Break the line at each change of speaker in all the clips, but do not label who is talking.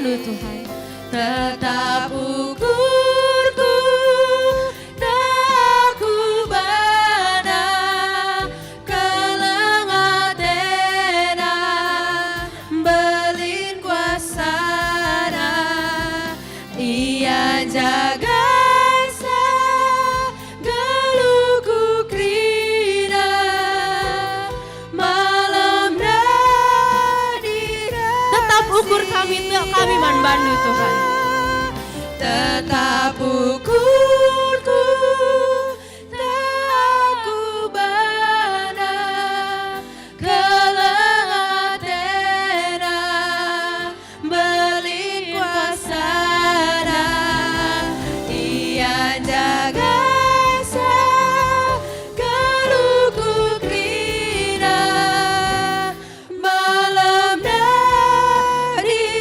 Manbandu Tuhan. Tetap ukurku, tak ku bana, kelengatena, belin kuasana, ia jaga sa, geluku krina, malam nadira. Tetap ukur kami Manbandu Tuhan. Tetap ukurku, tak ku bana, kelengatena, belin kuasana, ia jaga sa, geluku krina, malam nadirasi.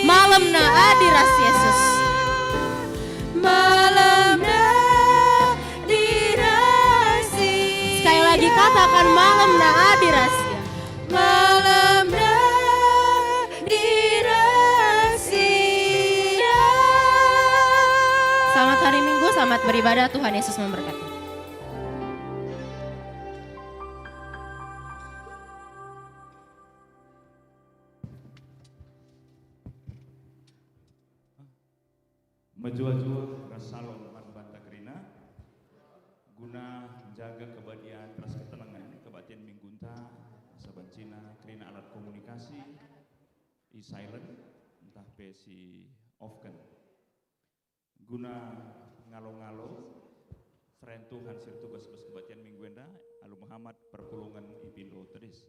Malam nadirasi Yesus. Malam nadirasi. Sekali lagi katakan malam nadirasi. Malam nadirasi. Selamat hari Minggu, selamat beribadah, Tuhan Yesus memberkati.
Menjual-jual rasalon Manbanta Krina guna jaga kebadian teras ketenangan kebatian minggunta saban Cina Krina alat komunikasi silent entah si off kan guna ngalo-ngalo friend Tuhan sir tugas kebatian mingguenda Alu Muhammad perpulungan Ipindo Teris.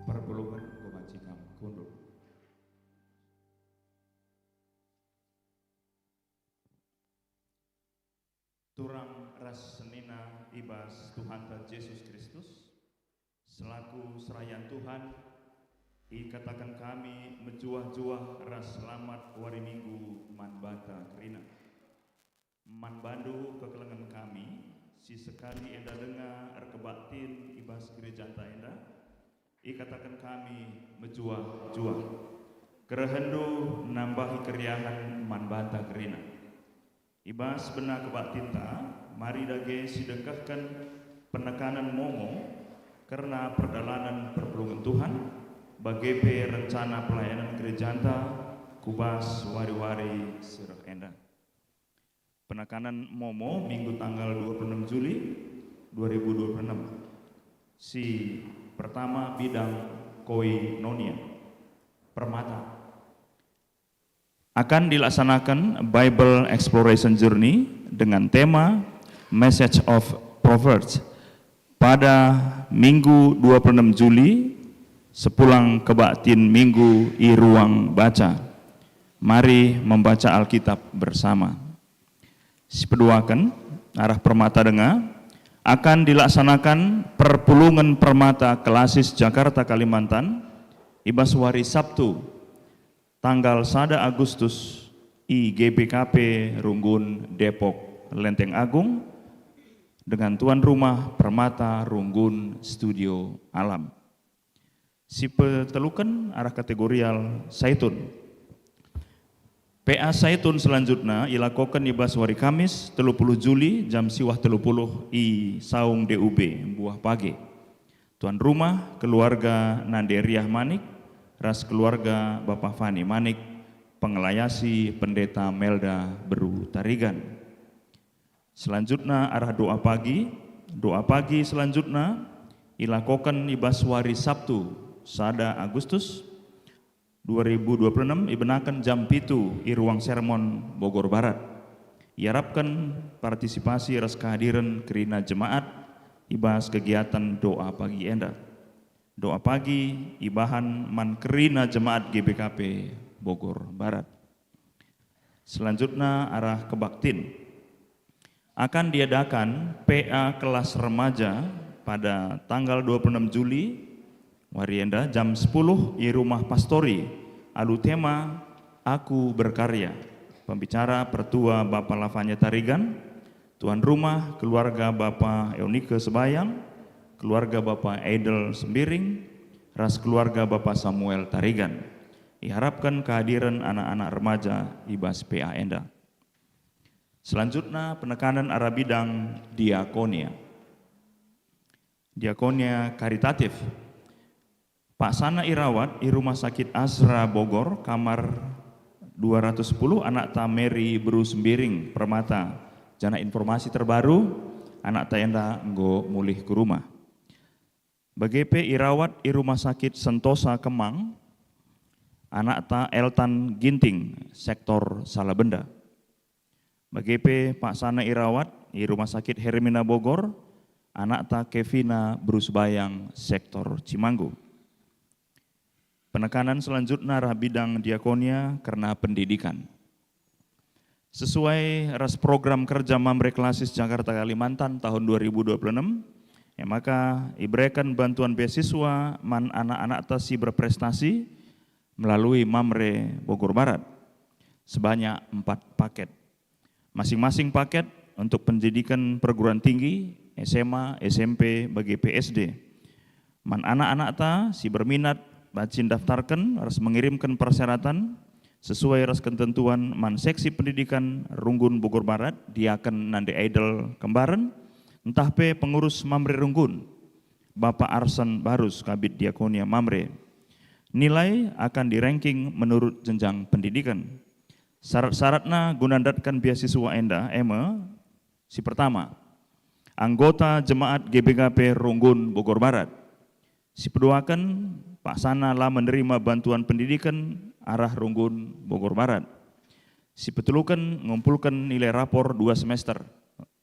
Perpulungan Komacikam Kundul. Turang ras senina ibas Tuhan Yesus Kristus selaku serayan Tuhan ikatakan kami menjuah-juah ras selamat wari minggu Manbanta Krina Manbandu kekelengan kami si sekali enda dengar erkebaktin ibas gereja enda ikatakan kami menjuah-juah kerehendu nambahi keriahan Manbanta Krina ibas benar kebaktinta mari dage sidengkahkan penekanan momo karena perdalanan perpulungan Tuhan bagi rencana pelayanan gereja kubas wari-wari sirah enda penekanan momo minggu tanggal 26 Juli 2026 si pertama bidang koinonia permata akan dilaksanakan Bible Exploration Journey dengan tema Message of Proverbs pada Minggu 26 Juli sepulang kebaktin Minggu i ruang baca. Mari membaca Alkitab bersama. Sepeduakan arah permata dengar akan dilaksanakan perpulungan permata Kelasis Jakarta Kalimantan ibaswari Sabtu tanggal 1 Agustus i GBKP Runggun Depok Lenteng Agung dengan tuan rumah Permata Runggun Studio Alam. Si petelukan arah kategorial Saitun. PA Saitun selanjutnya ilakokan ibaswari Kamis 30 Juli jam siwah 30 i Saung DUB buah pagi. Tuan rumah keluarga Nanderiah Manik, ras keluarga Bapak Fani Manik, pengelayasi Pendeta Melda Beru Tarigan. Selanjutnya arah doa pagi selanjutnya ilakokan ibas wari Sabtu sada Agustus 2026 ibenakan jam pitu i ruang sermon Bogor Barat. Iharapkan partisipasi ras kehadiran kerina jemaat ibas kegiatan doa pagi enda. Doa pagi ibahan man kerina jemaat GBKP Bogor Barat. Selanjutnya arah kebaktin. Akan diadakan PA kelas remaja pada tanggal 26 Juli Warienda jam 10 di rumah Pastori. Alu tema Aku Berkarya. Pembicara Pertua Bapak Lavanya Tarigan, tuan rumah keluarga Bapak Eunike Sebayang, keluarga Bapak Eidel Sembiring, ras keluarga Bapak Samuel Tarigan. Diharapkan kehadiran anak-anak remaja ibas PA Enda. Selanjutnya penekanan arah bidang diakonia. Diakonia karitatif. Pak Sana Irawat di Rumah Sakit Azra Bogor, kamar 210, anak ta Mary Bruce Sembiring Permata. Jana informasi terbaru, anak ta enda nggo mulih ke rumah. BGP Irawat di Rumah Sakit Sentosa Kemang, anak ta Eltan Ginting, sektor Salabenda. BGP Pak Sana Irawat di Rumah Sakit Hermina Bogor, anak ta Kevina Bruce Bayang, sektor Cimanggu. Penekanan selanjutnya arah bidang diakonia karena pendidikan. Sesuai ras program kerja Mamre Klasis Jakarta Kalimantan tahun 2026, maka diberikan bantuan beasiswa man anak-anak tasi berprestasi melalui Mamre Bogor Barat sebanyak 4 paket. Masing-masing paket untuk pendidikan perguruan tinggi, SMA, SMP, bagi PSD. Man anak-anak ta si berminat bacin daftarkan harus mengirimkan persyaratan sesuai ras ketentuan man seksi pendidikan Runggun Bogor Barat. Dia akan nanti idol kembaran entah pe pengurus Mamre Runggun Bapak Arsan Barus Kabid Diakonia Mamre. Nilai akan di-ranking menurut jenjang pendidikan. Syarat-syaratnya gunandatkan beasiswa enda si pertama anggota jemaat GBKP Runggun Bogor Barat. Si peduakan Pak Sana lah menerima bantuan pendidikan arah Runggun Bogor Barat. Si petulukan mengumpulkan nilai rapor 2 semester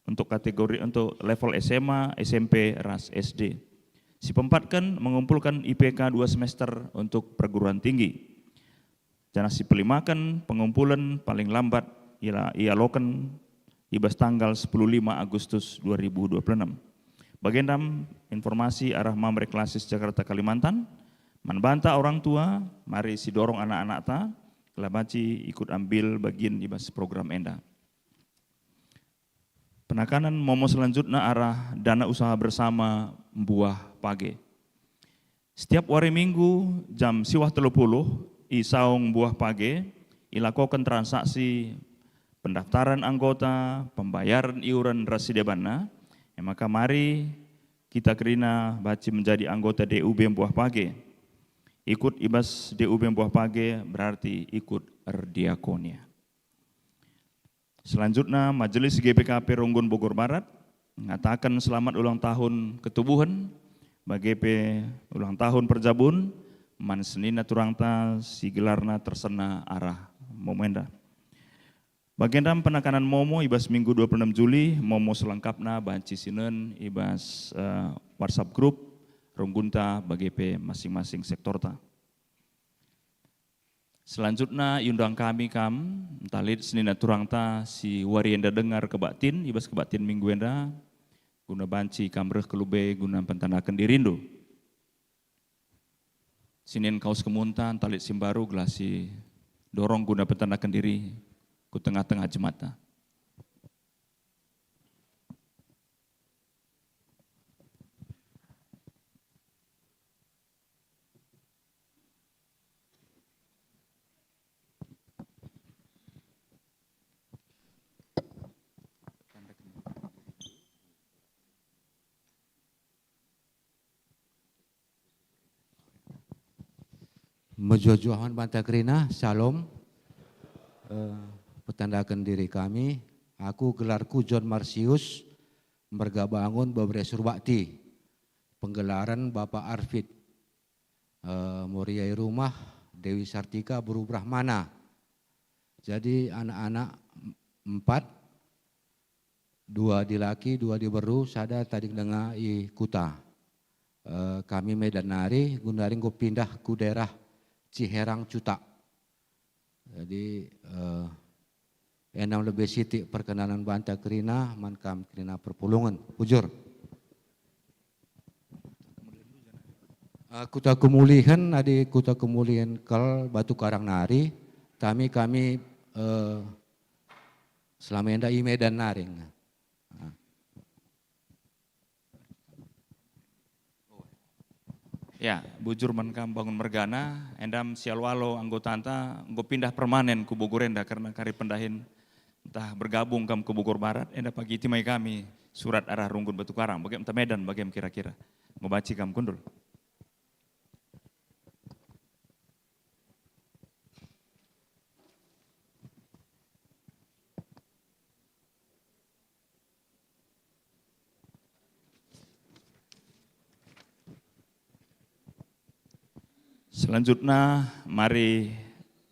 untuk kategori untuk level SMA, SMP, ras SD. Si pempatkan mengumpulkan IPK 2 semester untuk perguruan tinggi. Dan si pelimakan pengumpulan paling lambat ialokan ibas tanggal 15 Agustus 2026. Bagendam informasi arah Mamre Klasis Jakarta Kalimantan. Manbanta orang tua, mari si dorong anak-anak ta, kelabaci ikut ambil bagian ibas program enda. Penekanan momo selanjutnya arah dana usaha bersama Buah Page. Setiap hari Minggu jam siwah 30 i saung Buah Page ilakukan transaksi pendaftaran anggota, pembayaran iuran rasidebanna. Maka mari kita kerina baci menjadi anggota DUB Buah Page. Ikut ibas DUB Buah Page berarti ikut erdiakonia. Selanjutnya Majelis GBKP Runggun Bogor Barat mengatakan selamat ulang tahun ketubuhan BGP ulang tahun perjabun man senina turangta si gelarna tersena arah momenda. Bagendam penekanan momo ibas Minggu 26 Juli momo selengkapna banci sinen ibas WhatsApp group Runggunta BGP masing-masing sektor ta. Selanjutnya undang kami talit senina turangta si warienda dengar kebatin ibas kebatin minggu enda guna banci kamreh kelube guna pentanakan dirindu. Sinin kaus kemuntan talit simbaru gelasi dorong guna pentanakan diri ku tengah-tengah jemata.
Mejojohan Bantakrina, Shalom. Petandakan diri kami, aku gelarku John Marsius, merga bangun bebre surbakti. penggelaran Bapak Arfid, Moriai Rumah, Dewi Sartika, Buru Brahmana. Jadi anak-anak 4, 2 di laki, 2 di beru, sada tadi dengar i kuta. Kami Medan Nari, gundaring go pindah ku daerah Ciherang Cutak. Jadi enam lebih siti perkenalan Banta Krina, mankam Krina Perpulungan, Pujur. Kuta Kemulihan, adi Kuta Kemulihan Kel Batu Karang Nari, kami selama endah i Medan Naring.
Ya, bujur mankam bangun mergana, endam sialwalo anggota anta, nggo pindah permanen ku Bogorenda karena kari pendahin entah bergabung kam ke Bogor Barat, enda pagi timai kami surat arah Runggun Batu Karang, bagaimana Medan, bagaimana kira-kira, ngobaci kam kundul. Selanjutnya mari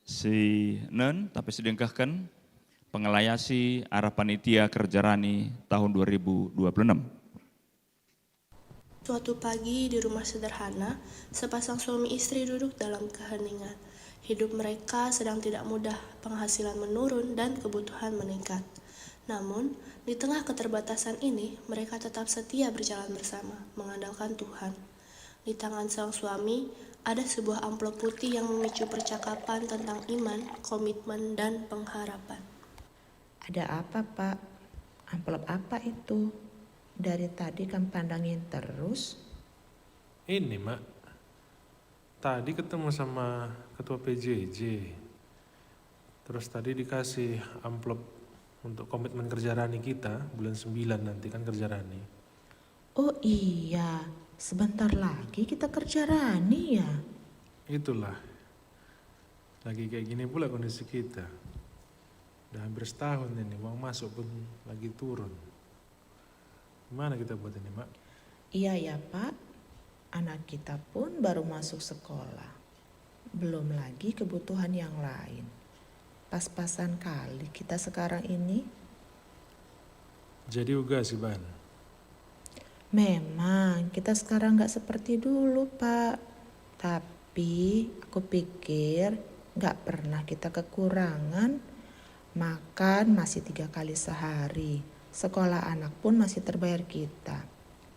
si Nen tapi sedengkahkan pengelayasi arah panitia Kerjarani tahun 2026.
Suatu pagi di rumah sederhana, sepasang suami istri duduk dalam keheningan. Hidup mereka sedang tidak mudah, penghasilan menurun dan kebutuhan meningkat. Namun, di tengah keterbatasan ini, mereka tetap setia berjalan bersama, mengandalkan Tuhan. Di tangan sang suami, ada sebuah amplop putih yang memicu percakapan tentang iman, komitmen, dan pengharapan.
Ada apa, Pak? Amplop apa itu? Dari tadi kan pandangin terus.
Ini, Mak. Tadi ketemu sama ketua PJJ. Terus tadi dikasih amplop untuk komitmen kerja Rani kita, bulan 9 nanti kan kerja Rani.
Oh iya, sebentar lagi kita kerja Rani ya.
Itulah. Lagi kayak gini pula kondisi kita. Udah hampir setahun ini, uang masuk pun lagi turun. Gimana kita buat ini, Mak?
Iya ya, Pak. Anak kita pun baru masuk sekolah. Belum lagi kebutuhan yang lain. Pas-pasan kali kita sekarang ini.
Jadi juga sih, Ban.
Memang kita sekarang gak seperti dulu, Pak. Tapi aku pikir gak pernah kita kekurangan. Makan masih 3 kali sehari. Sekolah anak pun masih terbayar kita.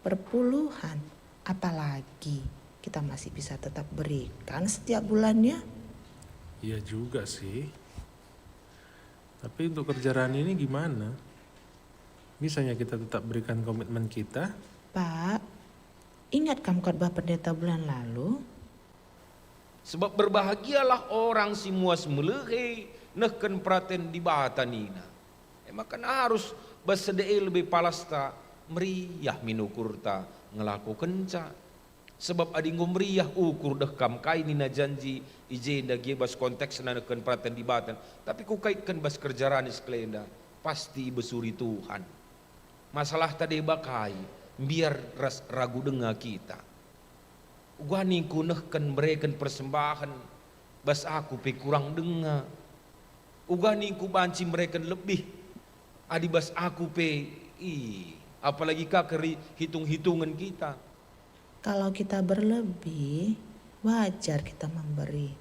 Perpuluhan, apalagi kita masih bisa tetap berikan setiap bulannya.
Iya juga sih. Tapi untuk kerja Rani ini gimana? Bisanya kita tetap berikan komitmen kita?
Pak, ingat kan khotbah pendeta bulan lalu?
Sebab berbahagialah orang semua semelehe nehken praten di batanina. Maka harus bersedih lebih palasta meriah minukurta ngelaku kenca. Sebab adinggo meriah ukur dekam kainina janji ijenda gebas konteks nehken praten di batan. Tapi ku kaitkan bas kerjarani sekelenda pasti besuri Tuhan. Masalah tadi bakai biar ragu dengar kita. Gua niku nehken berikan persembahan bas aku pe kurang dengar. Uga niku banci mereka lebih adibas aku pe apalagi kakeri hitung-hitungan kita.
Kalau kita berlebih, wajar kita memberi.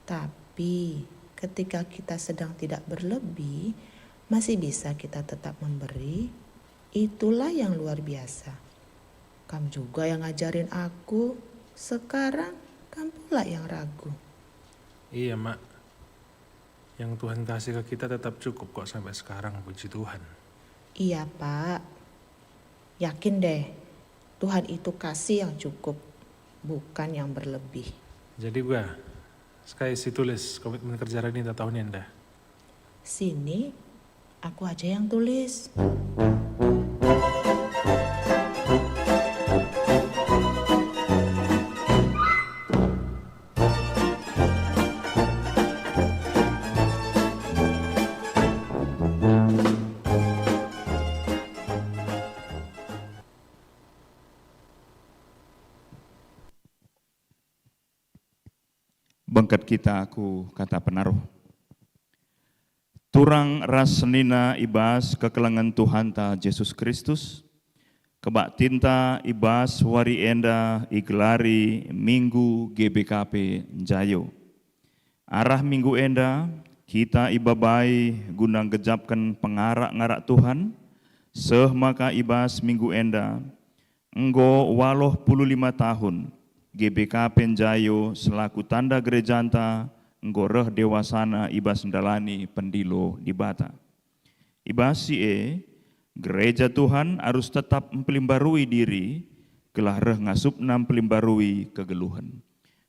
Tapi ketika kita sedang tidak berlebih, masih bisa kita tetap memberi. Itulah yang luar biasa. Kamu juga yang ngajarin aku, sekarang kamu pula yang ragu.
Iya, Mak. Yang Tuhan kasih ke kita tetap cukup kok sampai sekarang, puji Tuhan.
Iya, Pak. Yakin deh, Tuhan itu kasih yang cukup, bukan yang berlebih.
Jadi gua sekali si tulis komitmen kerja Rani tahun ini dah.
Sini, aku aja yang tulis.
Bengket kita ku kata penaruh. Turang ras senina ibas kekelengan Tuhan ta Yesus Kristus, kebak tinta ibas wari enda igelari minggu GBKP Jayo. Arah minggu enda kita ibabai guna gejapkan pengarak-ngarak Tuhan, seh maka ibas minggu enda, enggo 85 tahun GBKP Jayo selaku tanda gerejanta nggoreh dewasana ibas ndalani pendilo di bata. Ibas gereja Tuhan harus tetap mempelimbarui diri, gelah reh ngasup nam pelimbarui kegeluhan.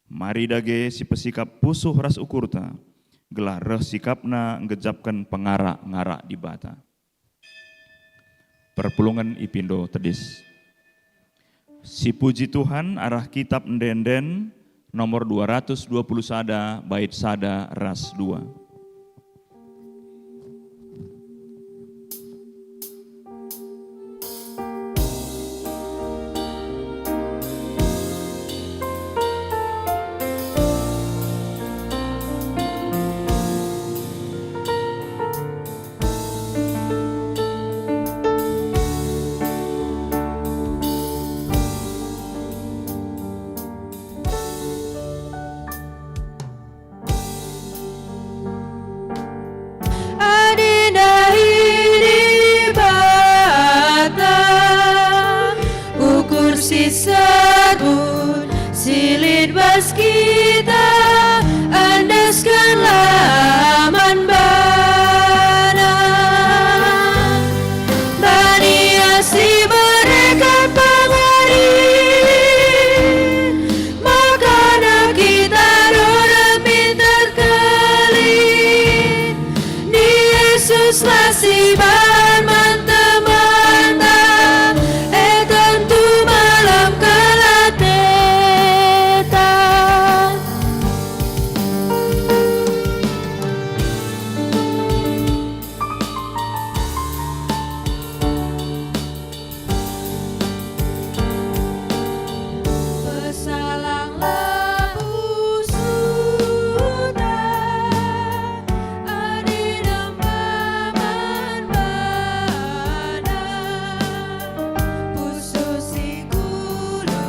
Mari dage si pesikap pusuh ras ukurta, gelah reh sikapna ngejapkan pengarak-ngarak di bata. Perpulungan Ipindo Tedis. Si puji Tuhan arah kitab ndenden nomor 220 sada, bait sada, ras 2.
Sabun silid bas kita, andaskan laman bana. Bani asi mereka pengarit, makanan kita dorang pintar kelit. Di Yesus masih mantap-mantap, tentu malam kelak datang. Pesalang lampu sudah adinam paman bana, pususi gulu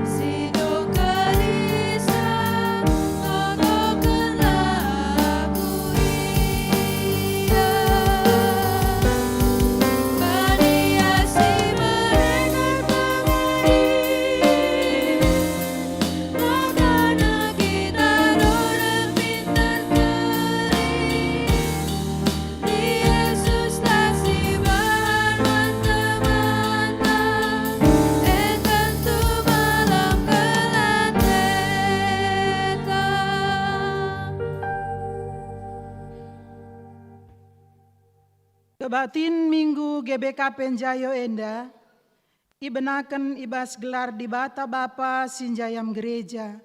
sido kalisa, ngogokan laku iya. Bani asi mereka pengarit, makanan kita dorang pintar kelit. Di Yesus tasih mantap-mantap, tentu malam kelak datang.
Kebatin Minggu GBKP Jayo Enda, ibenaken ibas gelar di bata Bapa Sinjayam Gereja,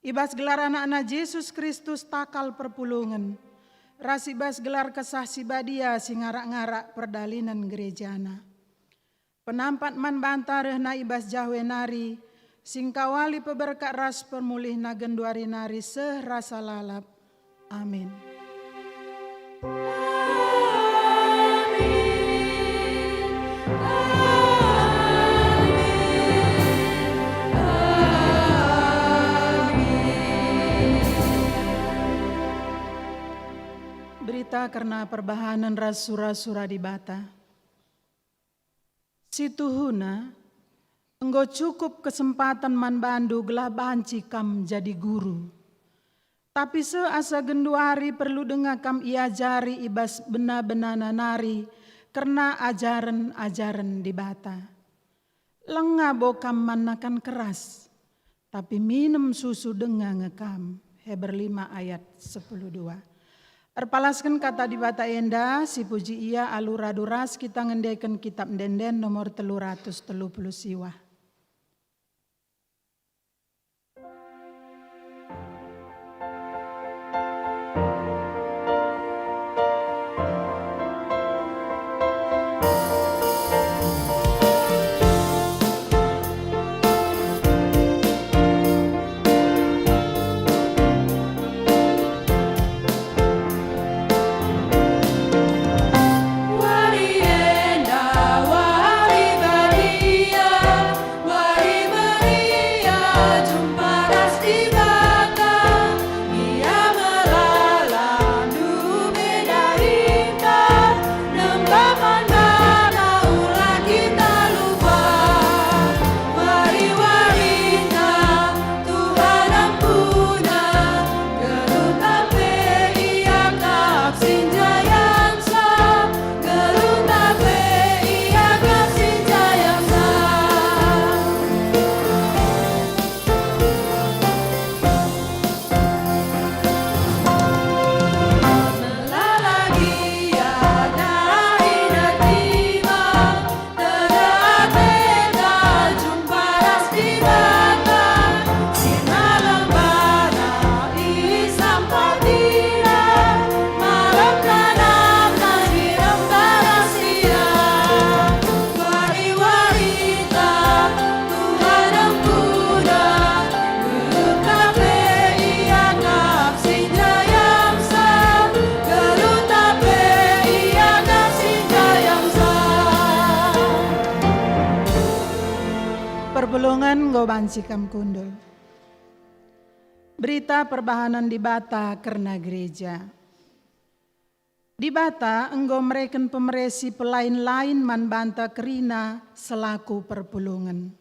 ibas gelar anak-anak Yesus Kristus takal perpulungan, ras ibas gelar kesah sibadia singarak-ngarak perdalinan gerejana. Penampat man bantareh na ibas jahwe nari, singkawali peberkat ras permulih na genduari nari seh rasa lalap. Amin. Berita karena perbahanan ras sura-sura di bata. Situhuna, enggo cukup kesempatan man bandu gelah banci kam jadi guru. Tapi seasa genduari perlu dengar kam iajari ibas bena-benana nari karena ajaran-ajaran di bata. Lengah bokam manakan keras, tapi minum susu dengar ngekam. Heber 5 ayat 10:2. Erpalaskan kata di bata enda, si puji ia aluraduras kita ngendaikan kitab denden nomor 330 siwa.
jumpa ras di bata, ia melalandu beda hitam, nembah mandana ulah kita lupa. Mari warita Tuhan ampuna, gelut tape ia kapsin jayangsa, gelut tape ia kapsin jayangsa. Melalagi ada ina timang, teda jumpa ras di bata, sirna lembana isam patira, malam tanam nasiram tarasia. Mari warita Tuhan ampuna, gelut tape ia kapsin jayangsa, gelut tape ia kapsin jayangsa.
Perbelungan nggo banci kam kundul. Berita perbahanan di Bata karena gereja. Di Bata enggo mereken pemeresi pelain-lain man banta kerina selaku perpulungan.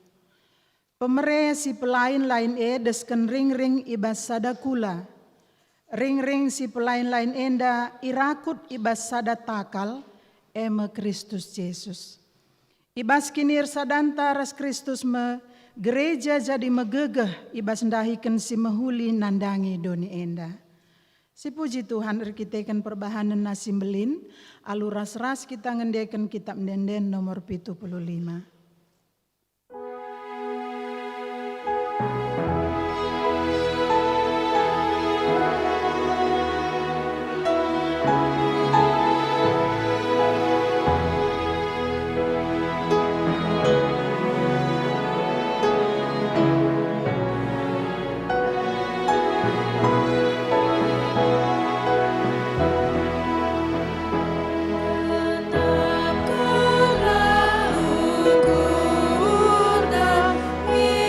Pemeresi pelain-lain desken ring-ring ibas sadakula. Ring-ring si pelain-lain enda irakut ibas sadatakal eme Kristus Yesus. Ibas kinir sadanta ras Kristus me gereja jadi megegeh ibas ndahiken si mehuli nandangi doni enda. Si puji Tuhan erkitekan perbahanan nasi belin, alu ras-ras kita ngendeken kitab Denden nomor 75.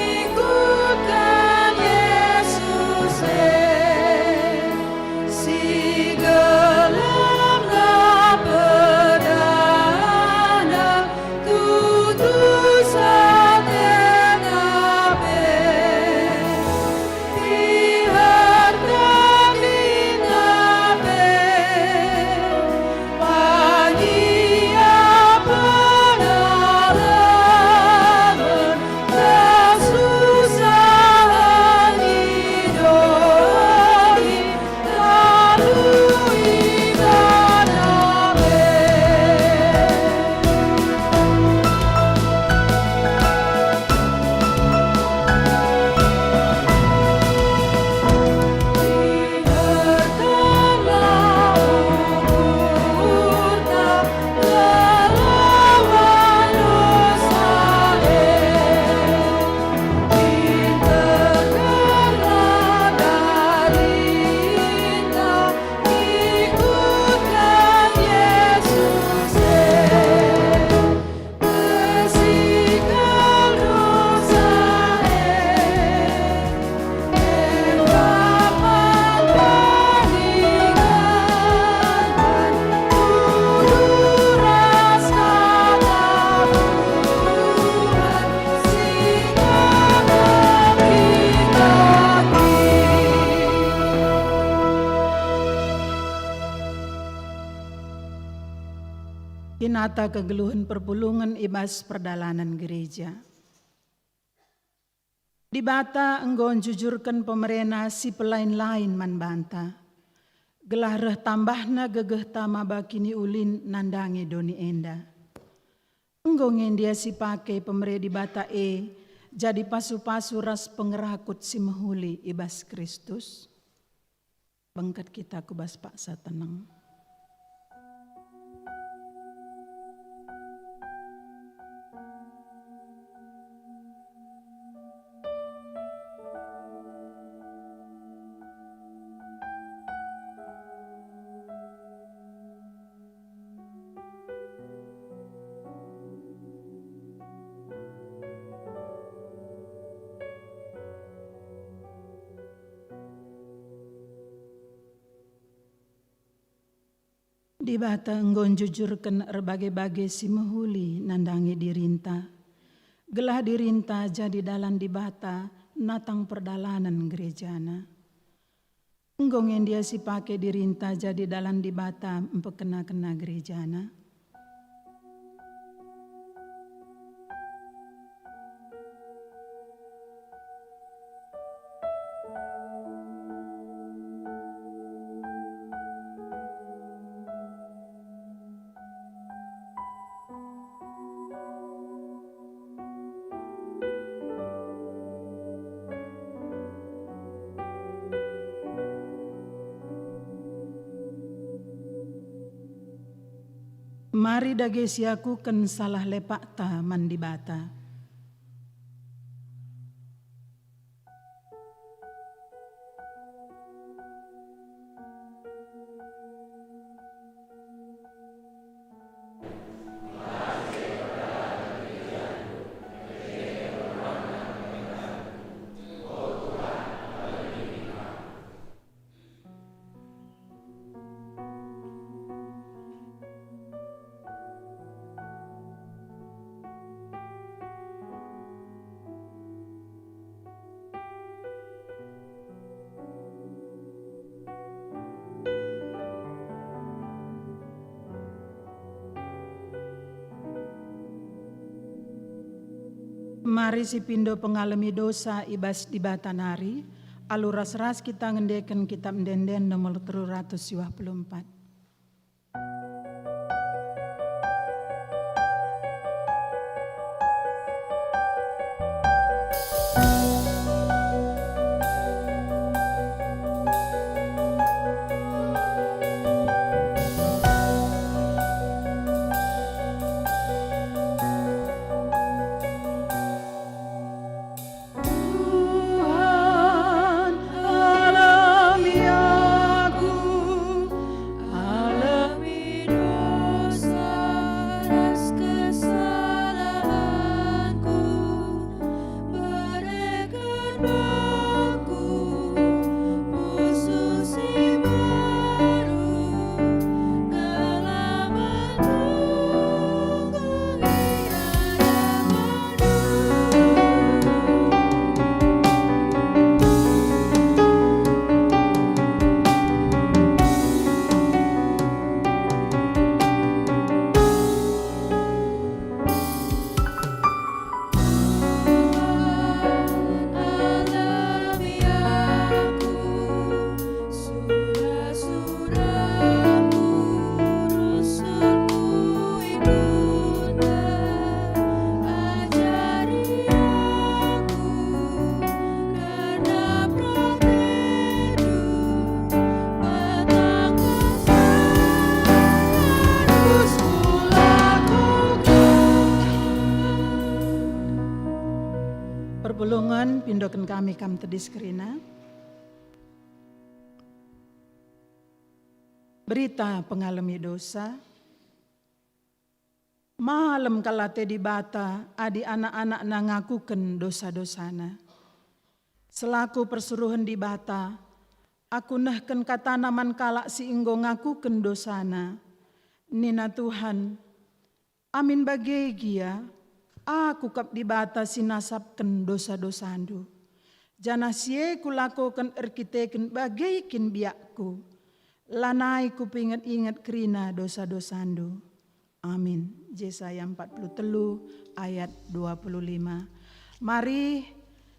Ikutkan Yesus, si gelamlah perdana, tutusan tenabe, dihartak dinabe, pania penalaman, kesusahan hidoi, lalui danabe. Dihartaklah umurta melawan dosa, ditegarlah darita, ikutkan Yesus, bersihkan dosa, dapat meninggalkan dulu ras kata Tuhan, sikap bagi kaki.
Kinata kegeluhan perpulungan ibas perdalanan gereja. Di Bata enggon jujurkan pemerena si pelain-lain man banta. Gelah reh tambahna gegeh tama bakini ulin nandangi doni enda. Enggo ngendia si pake pemere di Bata jadi pasu-pasu ras pengerakut si mehuli ibas Kristus. Bengkat kita kubas paksa tenang. Di bata enggon jujurkan erbagai-bagai si mehuli nandangi dirinta. Gelah dirinta jadi dalam di bata natang perdalanan gerejana. Enggong yang dia si pake dirinta jadi dalam di bata empekena-kena gerejana. Mari dagesiaku ken salah lepak ta mandi bata. Mari si pindo pengalami dosa ibas di batanari, aluras ras kita ngendeken kitab denden nomor 324. Perpulungan pindokan kami kam tedis kerina. Berita pengalami dosa. Malam kalate di bata adi anak-anak nangakuken dosa-dosana. Selaku persuruhan di bata, aku nahken katanaman kalak si inggo ngakuken dosana. Nina Tuhan, amin bagegia. Aku kap dibata sinasapken dosa-dosandu. Jana sie kulakokan erkiteken bagaikin biakku. Lanai ku pingat-ingat kerina dosa-dosandu. Amin. Yesaya 43 ayat 25. Mari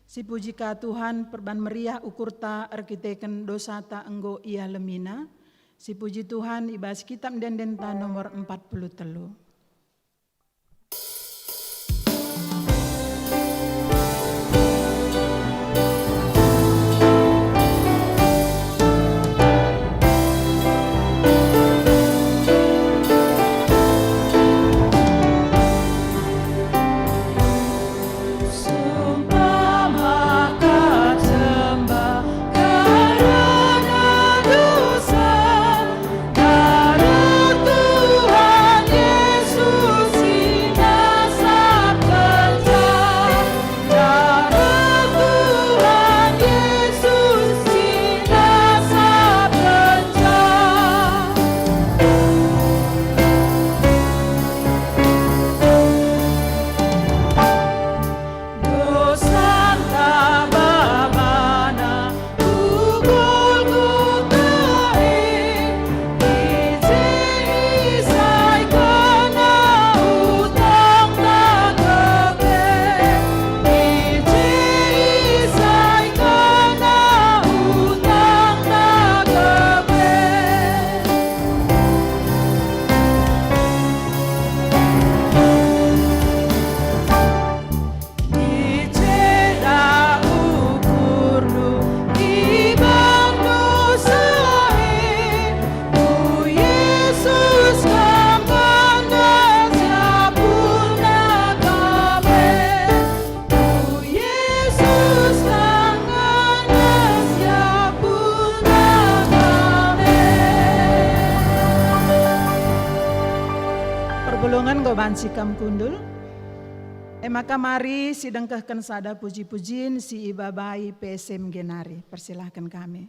si puji ka Tuhan perban meriah ukurta erkiteken dosa ta enggo ia lemina. Si puji Tuhan ibas kitab dendenta nomor 43.
Tuhan Yesus
banci kam kundul. Maka mari sidengkahkan sada puji-pujin si ibabai PSM Genari. Persilahkan kami.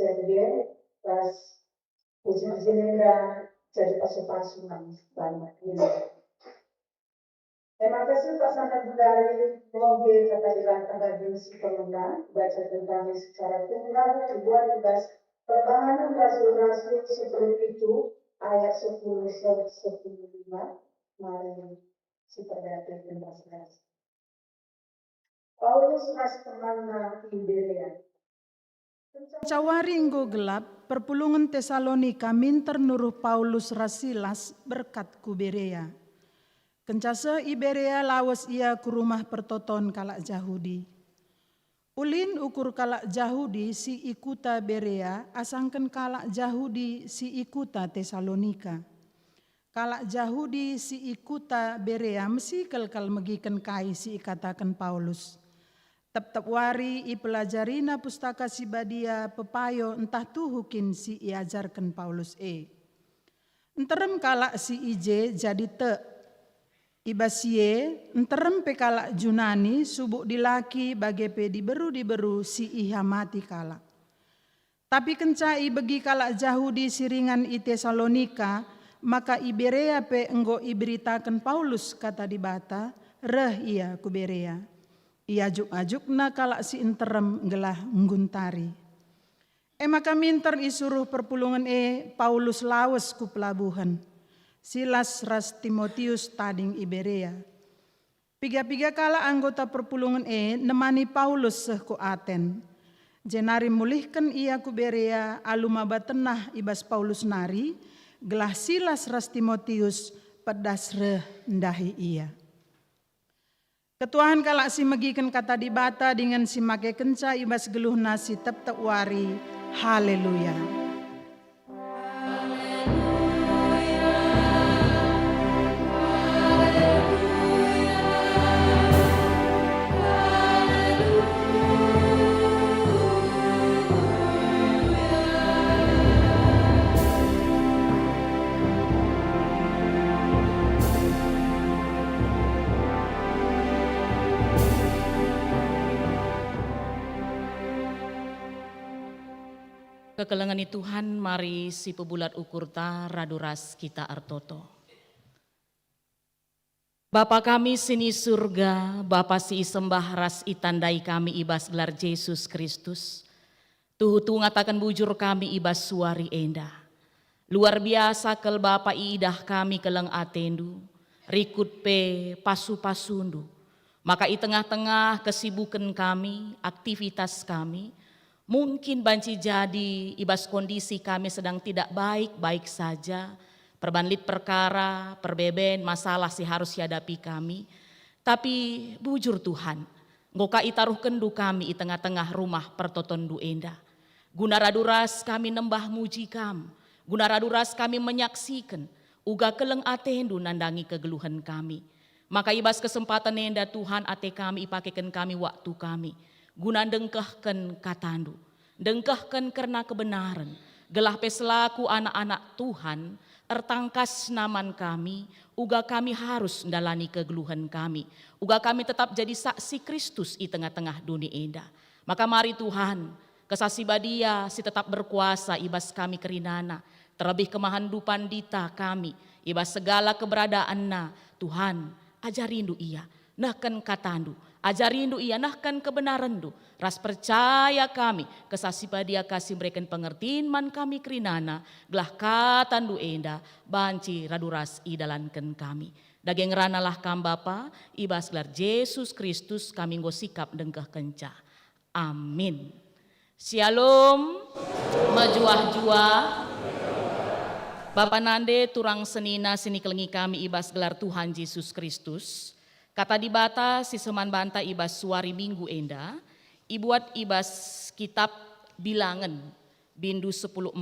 SMG pas uji jenera jadi pasu-pasu banyak ini. Terima kasih pasangan dari Loge kata dilantar bagi si pemenang baca tentang secara tunggal dibuat tugas pertahanan rasul-rasul seperti itu ayat 10-15. Mari si perdata penjelasan. Paulus ras kemana Iberia.
Cawaringgo gelap, perpulungan Tesalonika minter nuruh Paulus Rasilas berkat ku Berea. Kencase Iberea lawas ia ku rumah pertoton kalak Jahudi. Ulin ukur kalak Jahudi si ikuta Berea, asangken kalak Jahudi si ikuta Tesalonika. Kalak Jahudi si ikuta Berea mesti kelkal megiken kai si ikatakan Paulus. Tep-tep wari i pelajarina pustaka si badia pepayo entah tuhukin si iajarkan Paulus Enterem kalak si ije jadi te ibasie enterem pe kalak Junani subuk dilaki bagepe diberu si ihamati kalak. Tapi kencai bagi kalak Jahudi siringan i Tesalonika maka Iberea pe enggo iberitakan Paulus kata di bata reh ia ku Berea. Ia ajuk-ajukna kalak si enterem gelah ngguntari. Maka minter isuruh perpulungan Paulus lawas ku pelabuhan. Silas ras Timotius tading Iberea. Piga-piga kala anggota perpulungan nemani Paulus seh ku Aten. Jenari mulihkan ia ku Berea aluma batenah ibas Paulus nari. Gelah Silas ras Timotius pedas reh ndahi ia. Ketuahan kalak si megiken kata di bata dengan si make kenca ibas geluh nasi tep-tep wari. Haleluya.
Kekelengani Tuhan, mari si pebulat ukurta raduras kita artoto. Bapa kami sini surga, Bapa si sembah ras itandai kami ibas gelar Yesus Kristus. Tuhu ngatakan bujur kami ibas suari enda. Luar biasa kel Bapa idah kami keleng atendu, rikut pe pasu-pasundu. Maka i tengah-tengah kesibukan kami, aktivitas kami, mungkin banci jadi ibas kondisi kami sedang tidak baik-baik saja. Perbanlit perkara, perbeben, masalah si harus hadapi kami. Tapi bujur Tuhan, ngoka itaruh kendu kami di tengah-tengah rumah pertoton du enda. Guna raduras kami nembah muji kam. Guna raduras kami menyaksikan. Uga keleng atendu nandangi kegeluhan kami. Maka ibas kesempatan enda Tuhan ate kami ipakekan kami waktu kami. Guna dengkahkan katandu, dengkahkan karena kebenaran, gelah peselaku anak-anak Tuhan, ertangkas naman kami, uga kami harus ndalani kegeluhan kami, uga kami tetap jadi saksi Kristus di tengah-tengah dunia enda. Maka mari Tuhan, kesasi badia si tetap berkuasa ibas kami kerinana, terlebih kemahandupan dita kami, ibas segala keberadaanna, Tuhan ajarindu ia, nahkan katandu, ajarindu ia nahkan kebenarandu. Ras percaya kami kesasi padia kasih berikan pengertian man kami kerinana. Gelah katandu enda banci raduras idalankan kami. Daging ranalah kam Bapa ibas gelar Yesus Kristus kami nggo sikap dengkah kenca. Amin. Shalom. Majuah-juah. Bapa nande turang senina sini kelengi kami ibas gelar Tuhan Yesus Kristus. Kata di bata si seman banta ibas suari minggu enda, ibuat ibas kitab bilangan bindu 10:4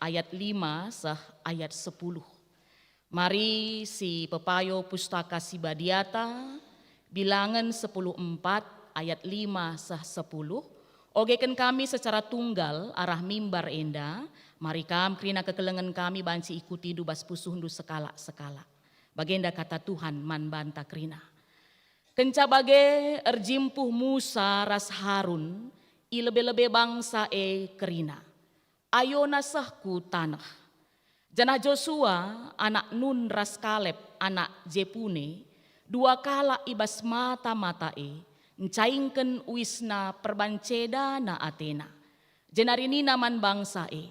ayat 5 sah ayat 10. Mari si pepayo pustaka si badiata bilangan 10:4 ayat 5 sah 10. Ogekan kami secara tunggal arah mimbar enda, mari kam krina kekelengan kami banci ikuti dubas pusuhndu sekala-sekala. Bagenda kata Tuhan man banta krina. Kenca bage erjimpuh Musa ras Harun i lebe-lebe bangsa kerina. ayona sahku tanah. Janah Joshua anak Nun ras Kaleb anak Jepune dua kala ibas mata-matae encaingken wisna perbanceda na Athena. Jenarini naman bangsae.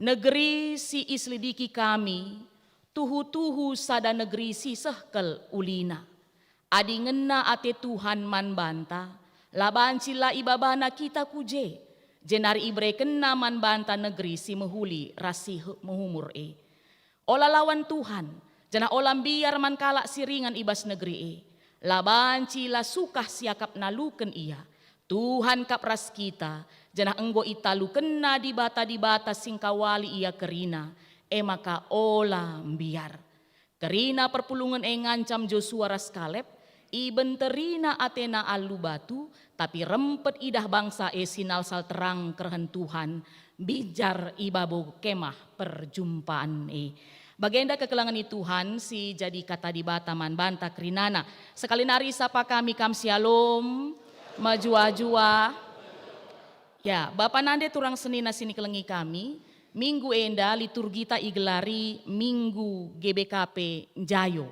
Negeri si islidiki kami tuhu-tuhu sada negeri si sehkel ulina. Adi ngena ate Tuhan man banta laban cila ibabana kita kuje. Jenari ibre kena man banta negeri si mehuli rasi mehumur Ola lawan Tuhan, jana olam biar man kalak siringan ibas negeri Laban cila sukah siakap naluken ia. Tuhan kap ras kita, jana enggo italu kena di bata singkawali ia kerina. Maka ola biar. Kerina perpulungan ngancam Joshua ras Kaleb, ibenterina Athena alu batu, tapi rempet idah bangsa sinal sal terang kerhen Tuhan, bijar ibabo kemah perjumpaan Bagenda kekelangan Tuhan si jadi kata di bataman banta kerinana. Sekali nari sapa kami kam shalom, majua-jua. Ya, Bapak nande turang senina sini kelengi kami, minggu enda liturgita igelari minggu GBKP Njayo.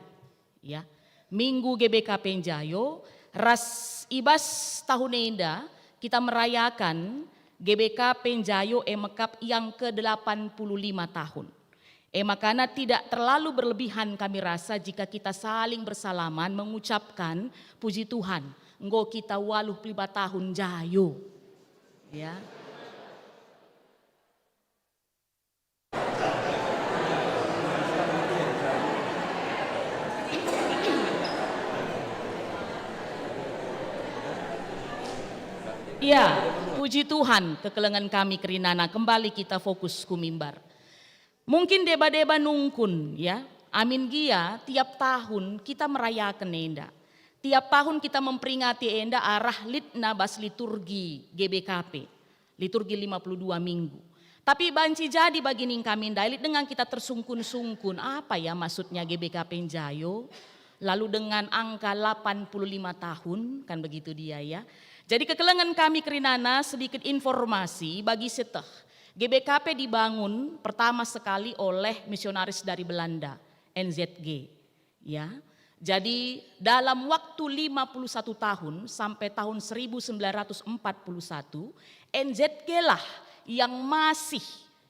Ya, minggu GBKP Njayo, ras ibas tahun enda kita merayakan GBKP Njayo mekap yang ke-85 tahun. Makanya tidak terlalu berlebihan kami rasa jika kita saling bersalaman mengucapkan puji Tuhan. Enggo kita 85 tahun Njayo. Ya. Ya, puji Tuhan kekelengan kami kerinana kembali kita fokus ku mimbar. Mungkin deba-deba nungkun ya, amin gia tiap tahun kita merayakan enda. Tiap tahun kita memperingati enda arah litna bas liturgi GBKP, liturgi 52 minggu. Tapi banci jadi bagi ning kami dailit dengan kita tersungkun-sungkun apa ya maksudnya GBKP Njayo. Lalu dengan angka 85 tahun kan begitu dia ya. Jadi kekelengan kami kerinana sedikit informasi bagi seteh. GBKP dibangun pertama sekali oleh misionaris dari Belanda, NZG. Ya. Jadi dalam waktu 51 tahun sampai tahun 1941, NZG lah yang masih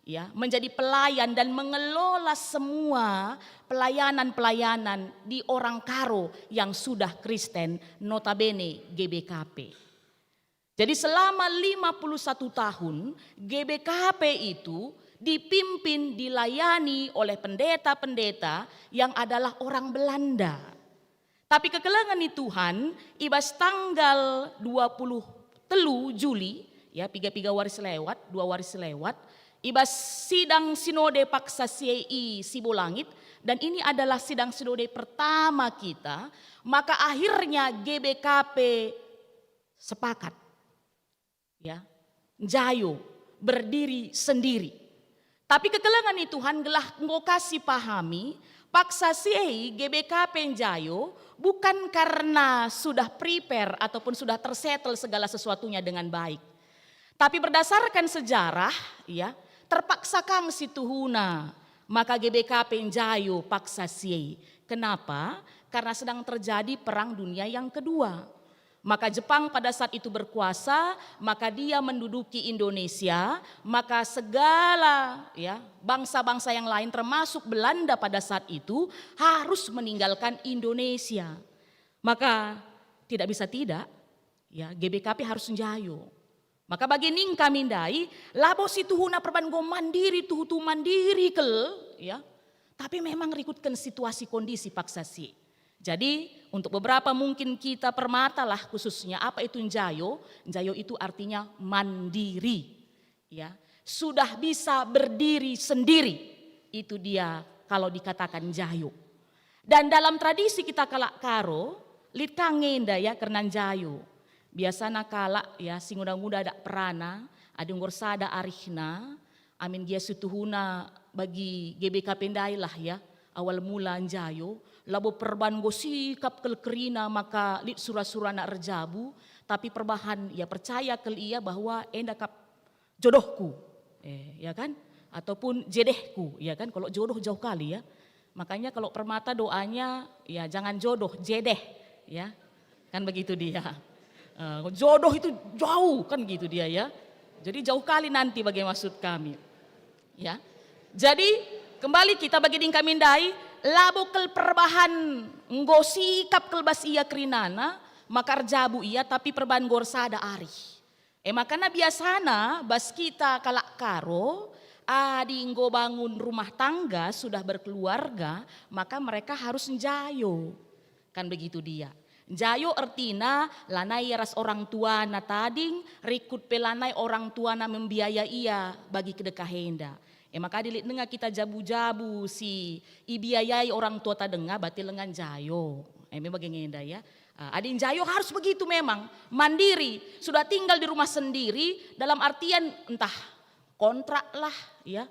ya menjadi pelayan dan mengelola semua pelayanan-pelayanan di orang Karo yang sudah Kristen, notabene GBKP. Jadi selama 51 tahun GBKP itu dipimpin, dilayani oleh pendeta-pendeta yang adalah orang Belanda. Tapi kekelangan Tuhan ibas tanggal 23 Juli, ya 3 waris lewat, 2 waris lewat, ibas sidang sinode paksa CI Sibolangit dan ini adalah sidang sinode pertama kita, maka akhirnya GBKP sepakat. Ya, Njayo berdiri sendiri. Tapi kekelangan Tuhan gelah ngokasi pahami paksa siei GBKP Njayo bukan karena sudah prepare ataupun sudah tersettle segala sesuatunya dengan baik. Tapi berdasarkan sejarah ya terpaksa kang si Tuhuna maka GBKP Njayo paksa siei. Kenapa? Karena sedang terjadi perang dunia yang kedua. Maka Jepang pada saat itu berkuasa, maka dia menduduki Indonesia, maka segala ya bangsa-bangsa yang lain termasuk Belanda pada saat itu harus meninggalkan Indonesia. Maka tidak bisa tidak, ya GBKP harus Njayo. Maka bagi ning kami ndai, labo si tuhuna perban go mandiri tuhu mandiri kel, ya. Tapi memang rikutkan situasi kondisi paksa si. Jadi untuk beberapa mungkin kita permata lah khususnya apa itu Njayo. Njayo itu artinya mandiri. Ya, sudah bisa berdiri sendiri. Itu dia kalau dikatakan Njayo. Dan dalam tradisi kita kalak Karo, lit kangenda ya karena Njayo. Biasana kalak ya sing udah-udah ada perana, ada ngorsada arihna, amin gia sutuhuna bagi GBKP ndai lah ya. Awal mula Njayo, labo perban go sikap kel kerina maka lit surah-surah nak rejabu, tapi perbahan ya percaya kel ia bahwa enda kap jodohku. ya kan? Ataupun jedehku, ya kan? Kalau jodoh jauh kali ya. Makanya kalau permata doanya ya jangan jodoh, jedeh, ya. Kan begitu dia. Jodoh itu jauh kan gitu dia ya. Jadi jauh kali nanti bagi maksud kami. Ya. Jadi kembali kita bagi kami dai labo kel perbahan nggo sikap kelbas ia kerinana makar jabu ia tapi perban gorsada ari. Makana biasana bas kita kalak karo adi nggo bangun rumah tangga sudah berkeluarga maka mereka harus njayo. Kan begitu dia. Jayo artina lanai ras orang tua na tading rikut pelanai orang tua na membiaya ia bagi kedekahenda. Maka dilit dengar kita jabu-jabu si ibiayai orang tua ta dengar berarti lengan jayo. Memang ngenda ya. Adin jayo harus begitu memang mandiri sudah tinggal di rumah sendiri dalam artian entah kontrak lah ya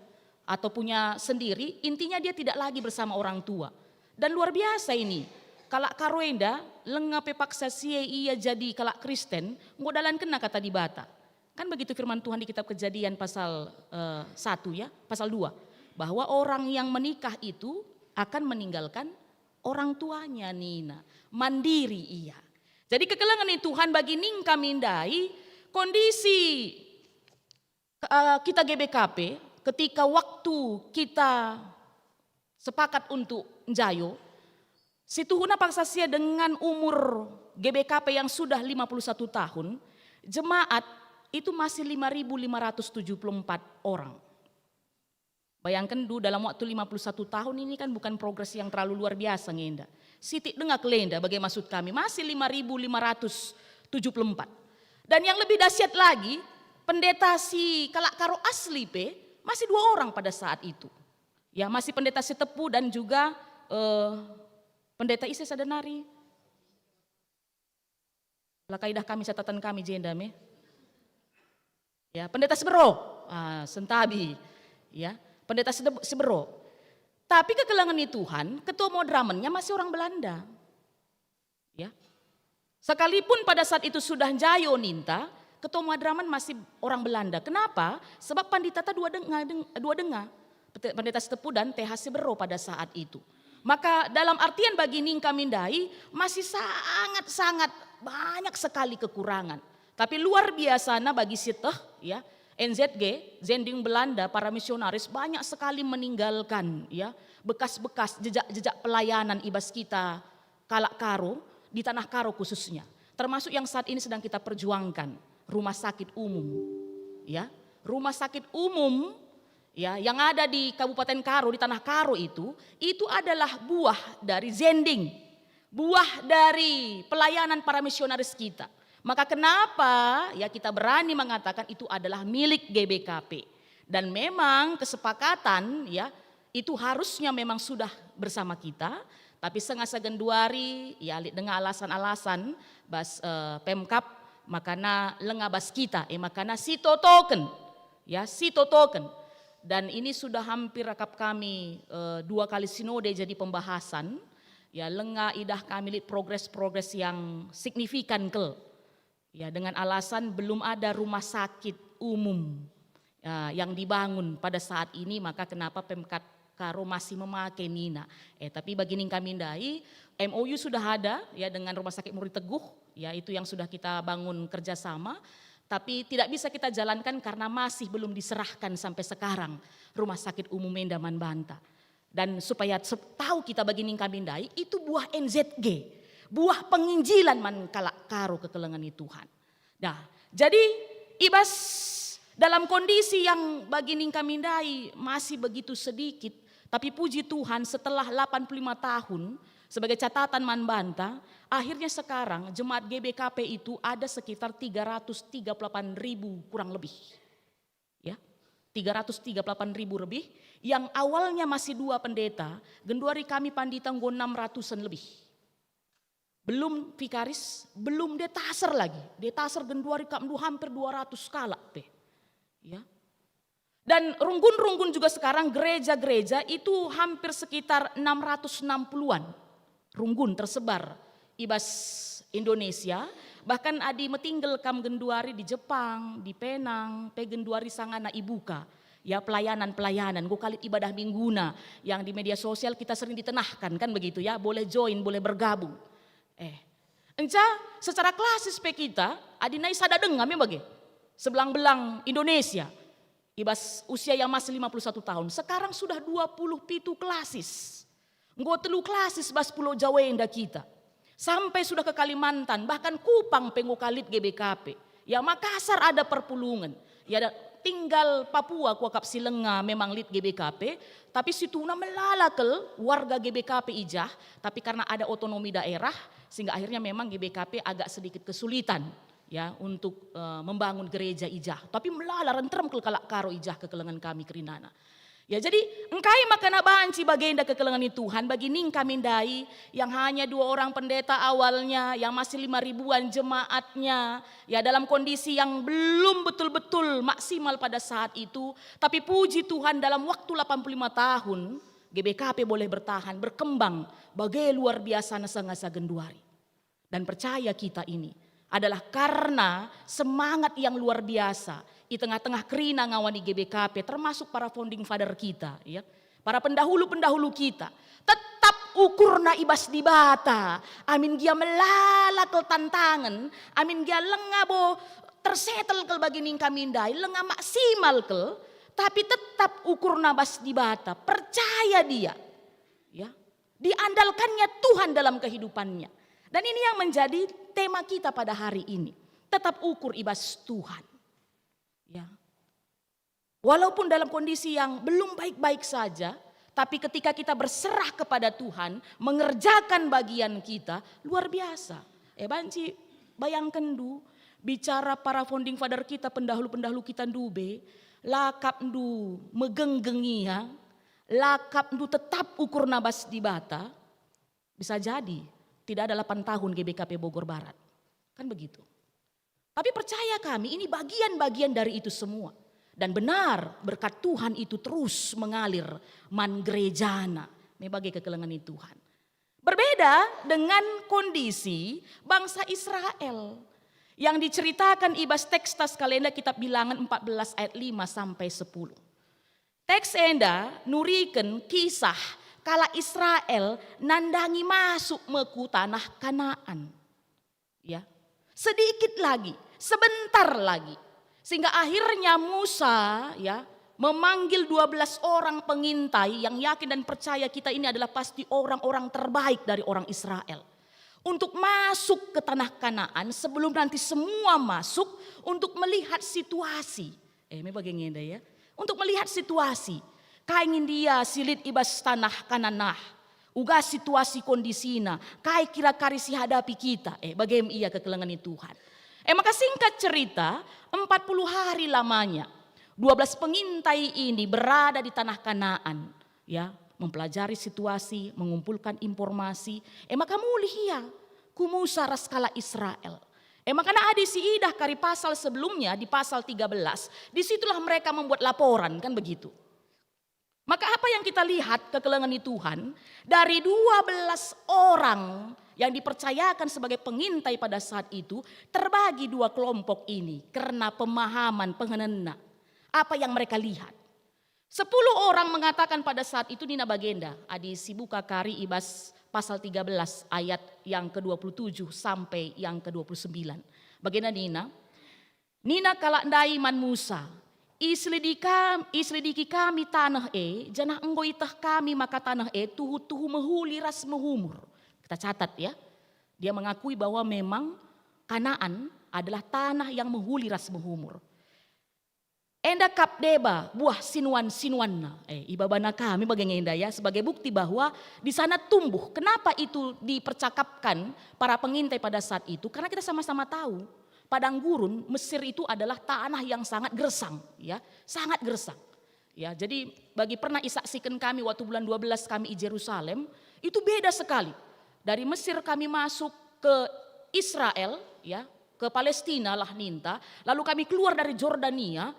atau punya sendiri intinya dia tidak lagi bersama orang tua dan luar biasa ini kalak karoenda lengape paksa sie ia jadi kalak Kristen ngodalan kena kata di bata kan begitu firman Tuhan di kitab Kejadian pasal 1 ya pasal 2 bahwa orang yang menikah itu akan meninggalkan orang tuanya Nina, mandiri ia. Jadi kekelangan Tuhan bagi ning kami mindai kondisi kita GBKP ketika waktu kita sepakat untuk njayo, si Tuhuna paksa sia dengan umur GBKP yang sudah 51 tahun, jemaat itu masih 5.574 orang. Bayangkan dulu dalam waktu 51 tahun ini kan bukan progres yang terlalu luar biasa ngenda. Sitik dengar kelenda bagi maksud kami masih 5.574. Dan yang lebih dahsyat lagi pendeta si kalak karo asli masih 2 orang pada saat itu. Ya masih pendeta Setepu dan juga pendeta Ise Sadanari. Kaidah kami catatan kami jendame. Ya pendeta Sebero, Sentabi. Ya. Pendeta Sebero. Tapi kekelangan Tuhan, ketua modramennya masih orang Belanda. Ya. Sekalipun pada saat itu sudah jayo ninta, ketua modramen masih orang Belanda. Kenapa? Sebab panditata dua dengar. Pendeta Setepu dan TH Sebero pada saat itu. Maka dalam artian bagi Ningka Mindai masih sangat-sangat banyak sekali kekurangan. Tapi luar biasa bagi Siteh ya. NZG, Zending Belanda, para misionaris banyak sekali meninggalkan ya bekas-bekas jejak-jejak pelayanan ibas kita kalak karo di tanah karo khususnya. Termasuk yang saat ini sedang kita perjuangkan, rumah sakit umum. Ya, rumah sakit umum ya yang ada di Kabupaten Karo di tanah Karo itu adalah buah dari Zending, buah dari pelayanan para misionaris kita. Maka kenapa ya kita berani mengatakan itu adalah milik GBKP. Dan memang kesepakatan ya itu harusnya memang sudah bersama kita. Tapi sengasa genduari ya dengan alasan-alasan bas Pemkap makana lengabas kita makana sito token. Ya sito token. Dan ini sudah hampir rakap kami 2 kali sinode jadi pembahasan. Ya lenga idah kami lihat progres-progres yang signifikan ya dengan alasan belum ada rumah sakit umum ya, yang dibangun pada saat ini maka kenapa Pemkat Karo masih memakai Nina. Tapi bagi Ningka Mindai MOU sudah ada ya dengan Rumah Sakit Muri Teguh ya itu yang sudah kita bangun kerjasama. Tapi tidak bisa kita jalankan karena masih belum diserahkan sampai sekarang Rumah Sakit Umum Mendaman Banta. Dan supaya tahu kita bagi Ningka Mindai itu buah NZG. Buah penginjilan man kalak karo kekelengan Tuhan. Nah, jadi ibas dalam kondisi yang bagi Ningka Mindai masih begitu sedikit, tapi puji Tuhan setelah 85 tahun sebagai catatan Man Banta, akhirnya sekarang jemaat GBKP itu ada sekitar 338.000 kurang lebih. Ya. 338.000 lebih, yang awalnya masih 2 pendeta, genduari kami pandita 600-an lebih. Belum vikaris, belum detaser lagi. Detaser genduari kamdu hampir 200 skala. Ya. Dan runggun-runggun juga sekarang gereja-gereja itu hampir sekitar 660-an. Runggun tersebar ibas Indonesia. Bahkan adi metinggal kam genduari di Jepang, di Penang, pe genduari sangana ibuka. Ya pelayanan-pelayanan, gue kali ibadah mingguna yang di media sosial kita sering ditenahkan kan begitu ya, boleh join, boleh bergabung. Enca secara klasis pe kita, adinai sada dengam ya bagi, sebelang belang Indonesia, ibas usia yang masih 51 tahun, sekarang sudah 27 klasis. Gue telu klasis bas Pulau Jawa indah kita, sampai sudah ke Kalimantan, bahkan Kupang pengukalit GBKP. Ya Makassar ada perpulungan, ya ada tinggal Papua kuakap Silenga memang lead GBKP, tapi situna melalakel warga GBKP ijah, tapi karena ada otonomi daerah sehingga akhirnya memang GBKP agak sedikit kesulitan ya untuk membangun gereja ijah, tapi melala rentrem kalak karo ijah kekelengan kami Kerinana. Ya jadi engkai makana banci bagenda kekelengan Tuhan bagi ning kami dai yang hanya 2 orang pendeta awalnya, yang masih 5.000-an jemaatnya, ya dalam kondisi yang belum betul-betul maksimal pada saat itu, tapi puji Tuhan dalam waktu 85 tahun GBKP boleh bertahan, berkembang bagai luar biasa nasa-ngasa genduari. Dan percaya kita ini adalah karena semangat yang luar biasa di tengah-tengah kerina ngawani GBKP, termasuk para founding father kita, ya, para pendahulu-pendahulu kita, tetap ukurna ibas di bata, amin gia melalak tantangan, amin gia lengabo tersetel kel bagi ning kamindai, lenga maksimal kel, tapi tetap ukurna bas di bata, percaya dia, ya, diandalkannya Tuhan dalam kehidupannya. Dan ini yang menjadi tema kita pada hari ini, tetap ukur ibas Tuhan. Ya. Walaupun dalam kondisi yang belum baik-baik saja, tapi ketika kita berserah kepada Tuhan, mengerjakan bagian kita, luar biasa. Banci, bayangkan du, bicara para founding father kita, pendahulu-pendahulu kita ndube, lakap ndu megenggengi ya, lakap ndu tetap ukur nabas di bata, bisa jadi tidak ada 8 tahun GBKP Bogor Barat. Kan begitu. Tapi percaya kami ini bagian-bagian dari itu semua. Dan benar berkat Tuhan itu terus mengalir man gerejana. Mebagai kekelengan Tuhan. Berbeda dengan kondisi bangsa Israel. Yang diceritakan ibas teks tas kalenda kitab Bilangan 14 ayat 5 sampai 10. Teks enda nuriken kisah kala Israel nandangi masuk meku tanah Kanaan. Ya. Sedikit lagi, sebentar lagi. Sehingga akhirnya Musa ya memanggil 12 orang pengintai yang yakin dan percaya kita ini adalah pasti orang-orang terbaik dari orang Israel. Untuk masuk ke tanah Kanaan sebelum nanti semua masuk untuk melihat situasi. Bagaimana ya? Untuk melihat situasi. Kaingin dia silit ibas tanah Kananah. Uga situasi kondisina, kai kira karisi hadapi kita, bagaimana ia kekelengan Tuhan. Maka singkat cerita, 40 hari lamanya, 12 pengintai ini berada di tanah Kanaan, ya, mempelajari situasi, mengumpulkan informasi. Maka mulih ia, ku Musa raskala Israel. Maka adi si idah kari pasal sebelumnya di pasal 13, disitulah mereka membuat laporan, kan begitu. Maka apa yang kita lihat kekelengan Tuhan dari 12 orang yang dipercayakan sebagai pengintai pada saat itu terbagi 2 kelompok ini karena pemahaman penghenena apa yang mereka lihat. 10 orang mengatakan pada saat itu Nina Bagenda, adi sibuka kari ibas pasal 13 ayat yang ke-27 sampai yang ke-29. Bagenda Nina? Nina kalak ndaiman Musa. Islidiki kami tanah janah enggo itah kami maka tanah tuhu mehuli ras mehumur. Kita catat ya. Dia mengakui bahwa memang Kanaan adalah tanah yang mehuli ras mehumur. Enda kap deba buah sinuan-sinuanna. Ibabana kami bagaimana ya sebagai bukti bahwa di sana tumbuh. Kenapa itu dipercakapkan para pengintai pada saat itu? Karena kita sama-sama tahu padang gurun Mesir itu adalah tanah yang sangat gersang, ya, sangat gersang. Ya, jadi bagi pernah isaksikan kami waktu bulan 12 kami di Yerusalem, itu beda sekali. Dari Mesir kami masuk ke Israel, ya, ke Palestina lah ninta, lalu kami keluar dari Jordania.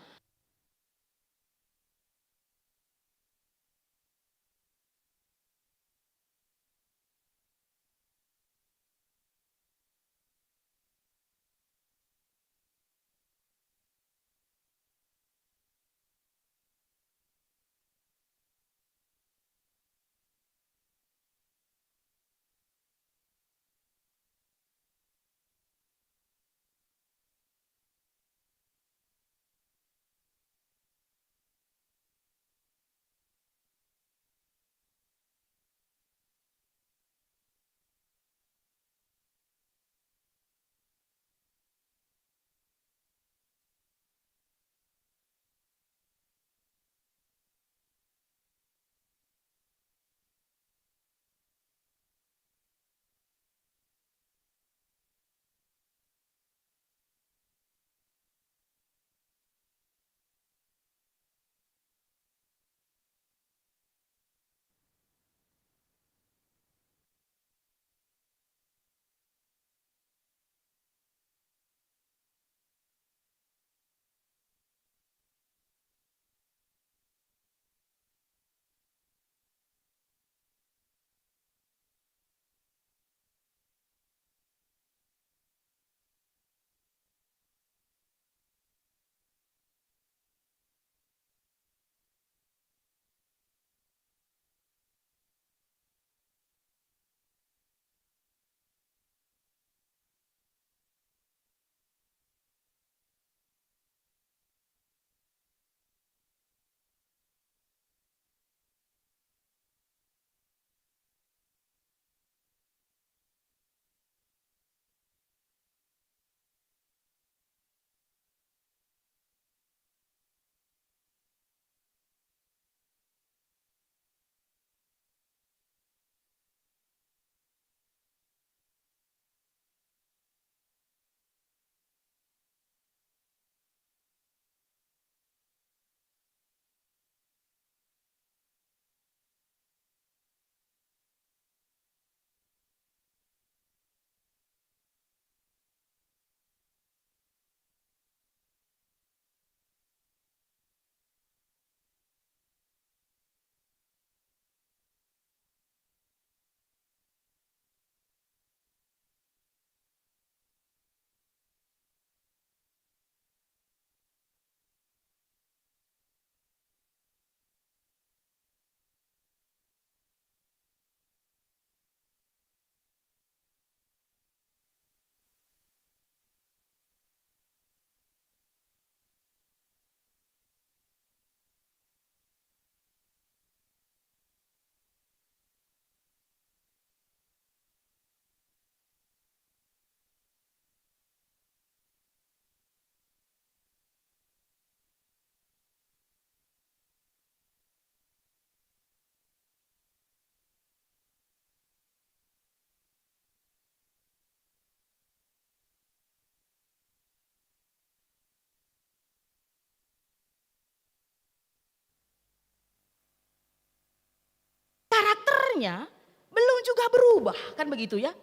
karakternya belum juga berubah, kan begitu ya.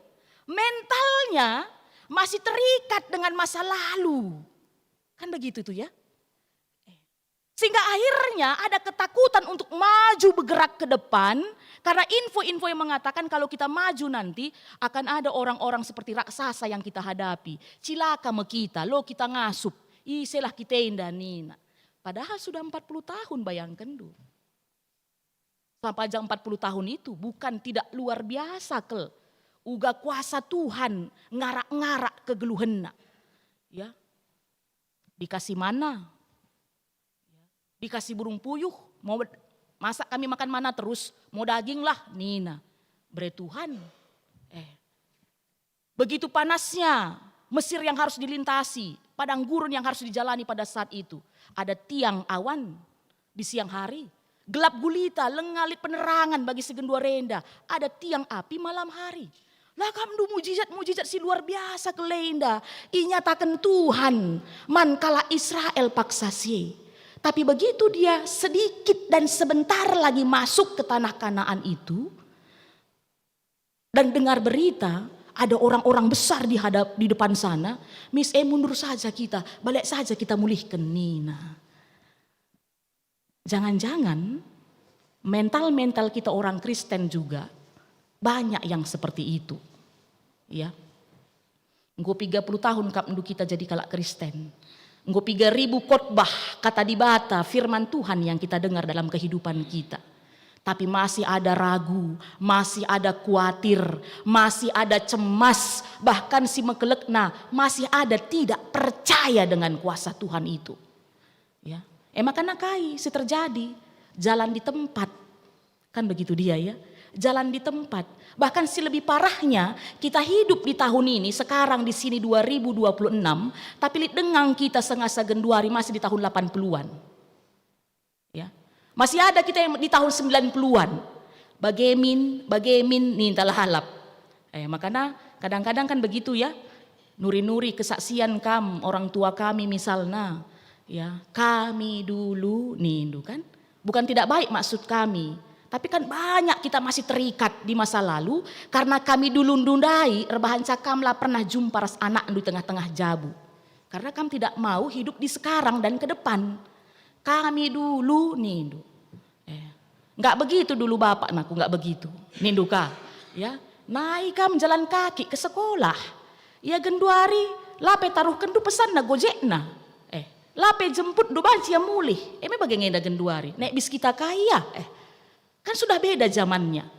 Mentalnya masih terikat dengan masa lalu, kan begitu tuh ya. Sehingga akhirnya ada ketakutan untuk maju bergerak ke depan. Karena info-info yang mengatakan kalau kita maju nanti akan ada orang-orang seperti raksasa yang kita hadapi. Cilaka me kita, lo kita ngasup. Iselah kita nina. Padahal sudah 40 tahun bayangkan dulu. Sampai jam 40 tahun itu bukan tidak luar biasa kel. Uga kuasa Tuhan ngarak-ngarak kegeluhenna. Ya. Dikasih mana? Dikasih burung puyuh, mau masak kami makan mana terus, mau daging lah, nina. Bre Tuhan. Begitu panasnya Mesir yang harus dilintasi, padang gurun yang harus dijalani pada saat itu. Ada tiang awan di siang hari, gelap gulita, lengalit penerangan bagi segendua renda. Ada tiang api malam hari. Lah kamdu mujizat si luar biasa kelenda. Inyatakan Tuhan, man kala Israel paksasi. Tapi begitu dia sedikit dan sebentar lagi masuk ke tanah Kanaan itu dan dengar berita ada orang-orang besar di depan sana, mundur saja kita, balik saja kita mulihkan nina. Jangan-jangan mental kita orang Kristen juga banyak yang seperti itu. Ya. Engko 30 tahun kapndu kita jadi kalak Kristen. Engko 3.000 khotbah kata di bata firman Tuhan yang kita dengar dalam kehidupan kita. Tapi masih ada ragu, masih ada khawatir, masih ada cemas, bahkan si mekelekna masih ada tidak percaya dengan kuasa Tuhan itu. Ya, makanya kai terjadi jalan di tempat, kan begitu dia ya, jalan di tempat. Bahkan si lebih parahnya kita hidup di tahun ini sekarang di sini 2026, tapi dengang kita sengasa genduari masih di tahun 80-an. Ya. Masih ada kita yang di tahun 90-an. Bagemin nintalah halap. Makanya kadang-kadang kan begitu ya. Nuri-nuri kesaksian orang tua kami misalnya, ya, kami dulu nindu kan. Bukan tidak baik maksud kami. Tapi kan banyak kita masih terikat di masa lalu karena kami dulu ndundai rebahan cakamlah pernah jumpa ras anak di tengah-tengah jabu. Karena kami tidak mau hidup di sekarang dan ke depan. Kami dulu nindu. Enggak begitu dulu bapak naku, enggak begitu. Nindu ka, ya. Naik kam jalan kaki ke sekolah. Ya genduari lape taruh kendu pesan na gojekna. Lape jemput do banci yang mulih. Me bagaimana genduari? Nek bis kita kaya. Kan sudah beda zamannya.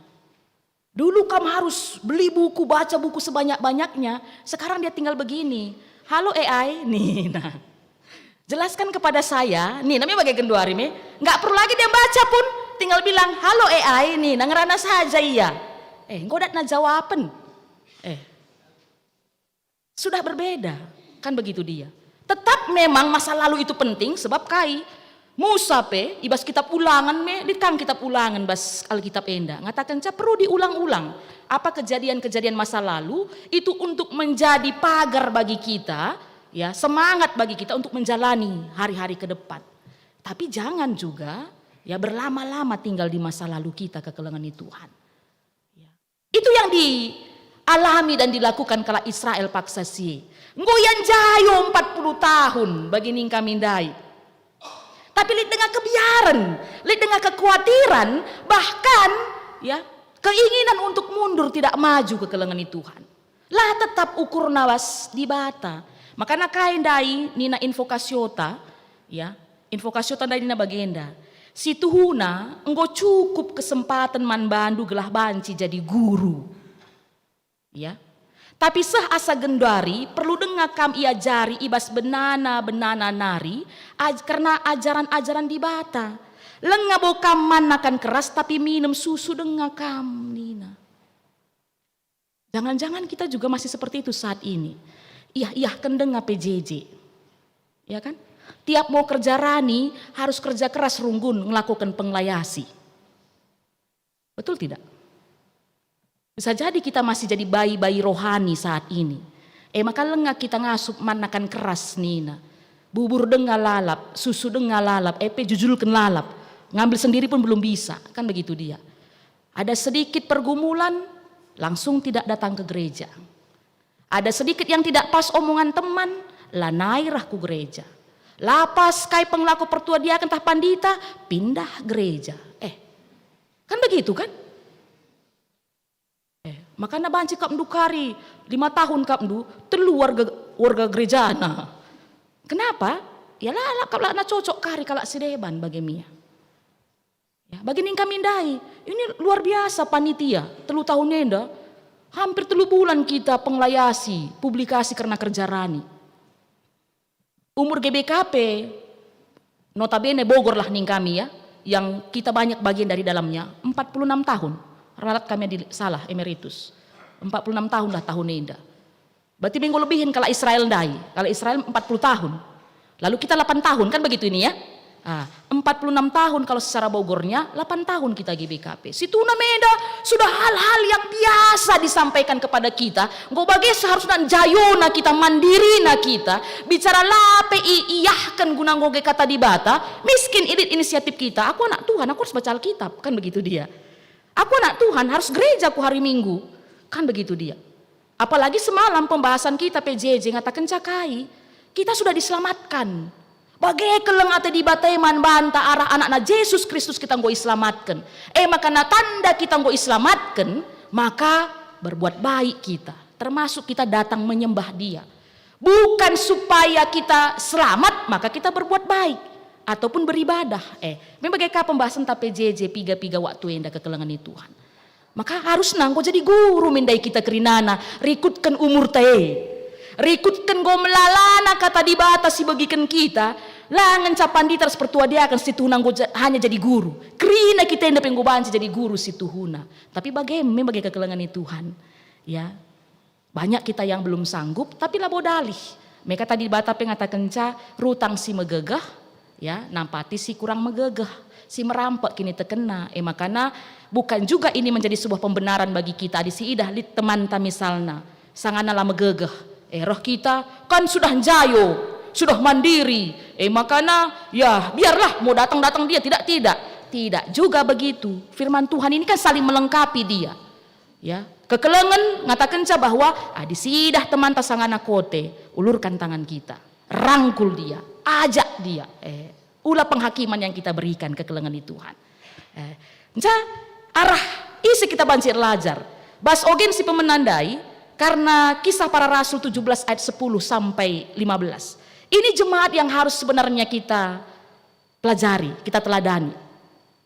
Dulu kamu harus beli buku, baca buku sebanyak-banyaknya. Sekarang dia tinggal begini. Halo AI, nih nah. Jelaskan kepada saya, nih namanya bagai genduari me. Nggak perlu lagi dia baca pun, tinggal bilang halo AI, nih nah ngerana saja iya. Engkau datang jawaban. Sudah berbeda, kan begitu dia. Tetap memang masa lalu itu penting sebab kai. Musa ibas kitab ulangan ditang kitab ulangan bas Alkitab enda ngatakan perlu diulang-ulang apa kejadian-kejadian masa lalu itu untuk menjadi pagar bagi kita, ya, semangat bagi kita untuk menjalani hari-hari ke depan. Tapi jangan juga ya berlama-lama tinggal di masa lalu kita kekelengani Tuhan. Ya. Itu yang dialami dan dilakukan kala Israel paksa si. Ngoyan jayo 40 tahun bagi ning kami ndai. Tapi lihat dengan kebiaran, lihat dengan kekhawatiran, bahkan ya keinginan untuk mundur tidak maju ke kelengan Tuhan. Lah tetap ukur nawas di bata. Makanya kain dai nina invokasiota, ya invokasiota dai nina bagenda. Si Tuhuna enggo cukup kesempatan man bandu gelah banci jadi guru, ya. Tapi seh asa gendari perlu dengar kam ia jari ibas benana nari karena ajaran-ajaran di bata. Lenga bokam manakan keras tapi minum susu dengar kam nina. Jangan-jangan kita juga masih seperti itu saat ini. Iya kendeng PJJ. Ya kan? Tiap mau kerja rani harus kerja keras runggun melakukan penglayasi. Betul tidak? Bisa jadi kita masih jadi bayi-bayi rohani saat ini. Maka lengah kita ngasup manakan keras nina. Bubur dengar lalap, susu dengar lalap, jujulkan lalap. Ngambil sendiri pun belum bisa, kan begitu dia. Ada sedikit pergumulan, langsung tidak datang ke gereja. Ada sedikit yang tidak pas omongan teman, lanairah ku gereja. Lapas kai penglaku pertua dia entah pandita, pindah gereja. Kan begitu kan? Makanya banci kap mdu kari 5 tahun kap mdu telu warga gerejana. Kenapa? Ya lah kap lah na cocok kari kalak sideban bagi Mia. Ya, bagi ning kami ndai, ini luar biasa panitia. 3 tahun nenda, hampir 3 bulan kita penglayasi, publikasi karena kerja rani. Umur GBKP, notabene Bogor lah ning kami ya, yang kita banyak bagian dari dalamnya, 46 tahun. Ralat kami salah emeritus. 46 tahun lah tahun nenda. Berarti minggu lebihin kalau Israel ndai. Kalau Israel 40 tahun. Lalu kita 8 tahun kan begitu ini ya. 46 tahun kalau secara Bogornya, 8 tahun kita GBKP. Situna meda sudah hal-hal yang biasa disampaikan kepada kita. Nggak bagi seharusnya jayona kita, mandirina kita. Bicara lape iyahkan guna ngoge kata di bata. Miskin irit inisiatif kita. Aku anak Tuhan, aku harus baca Alkitab. Kan begitu dia. Aku anak Tuhan, harus gereja aku hari Minggu. Kan begitu dia. Apalagi semalam pembahasan kita PJJ ngatakan cakai. Kita sudah diselamatkan. Bagai keleng ate di bateman banta arah anak-anak Yesus Kristus kita nggo iselamatkan. Makana tanda kita nggo iselamatkan, maka berbuat baik kita. Termasuk kita datang menyembah dia. Bukan supaya kita selamat, maka kita berbuat baik. Ataupun beribadah. Memang bagaimana pembahasan ta PJJ piga-piga waktu enda kekelengan Tuhan. Maka harus nanggo jadi guru mindai kita kerinana. Rikutkan umur rikutkan go melalana kata di batas si bagikan kita. Langan capan di terus pertua dia akan si Tuhuna hanya jadi guru. Kerina kita yang pengen banci jadi guru si Tuhuna. Tapi bagaimana bagi kekelengan Tuhan. Ya, banyak kita yang belum sanggup tapi labo dalih. Mereka tadi bata pengatakan rutang si megegah, ya nampati si kurang megegah, si merampok kini terkena. Makanya bukan juga ini menjadi sebuah pembenaran bagi kita di si idah lit teman ta misalna sangana lah megegah. Roh kita kan sudah jayo, sudah mandiri. Makanya ya biarlah mau datang dia tidak juga begitu. Firman Tuhan ini kan saling melengkapi dia. Ya, kekelengan ngatakan bahwa di sidah teman tasangana kote, ulurkan tangan kita, rangkul dia, ajak dia. Ulah penghakiman yang kita berikan kekelengan Tuhan. Arah isi kita banjir lajar. Bas ogen si pemenandai karena Kisah Para Rasul 17 ayat 10 sampai 15. Ini jemaat yang harus sebenarnya kita pelajari, kita teladani.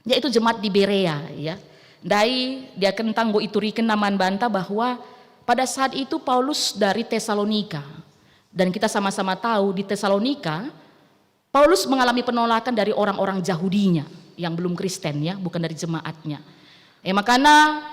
Yaitu jemaat di Berea ya. Dai dia kentang go ituriken naman banta bahwa pada saat itu Paulus dari Tesalonika. Dan kita sama-sama tahu di Tesalonika Paulus mengalami penolakan dari orang-orang Yahudinya yang belum Kristen ya, bukan dari jemaatnya. Makanya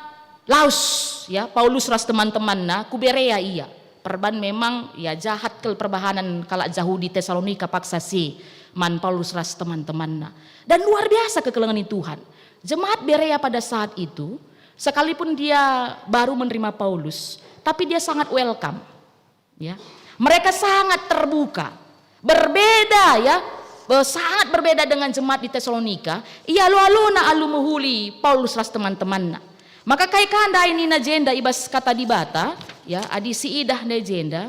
laus ya Paulus ras teman-temanna ku Berea iya. Perban memang ya jahat ke perbahanan kalak Yahudi Tesalonika paksa si man Paulus ras teman-temanna. Dan luar biasa kekelengan Tuhan. Jemaat Berea pada saat itu sekalipun dia baru menerima Paulus, tapi dia sangat welcome. Ya. Mereka sangat terbuka. Berbeda ya. Sangat berbeda dengan jemaat di Tesalonika. Ia lu-aluna alu muhuli Paulus ras teman-temanna. Maka kai kanda ini najenda ibas kata di bata ya adi si idah najenda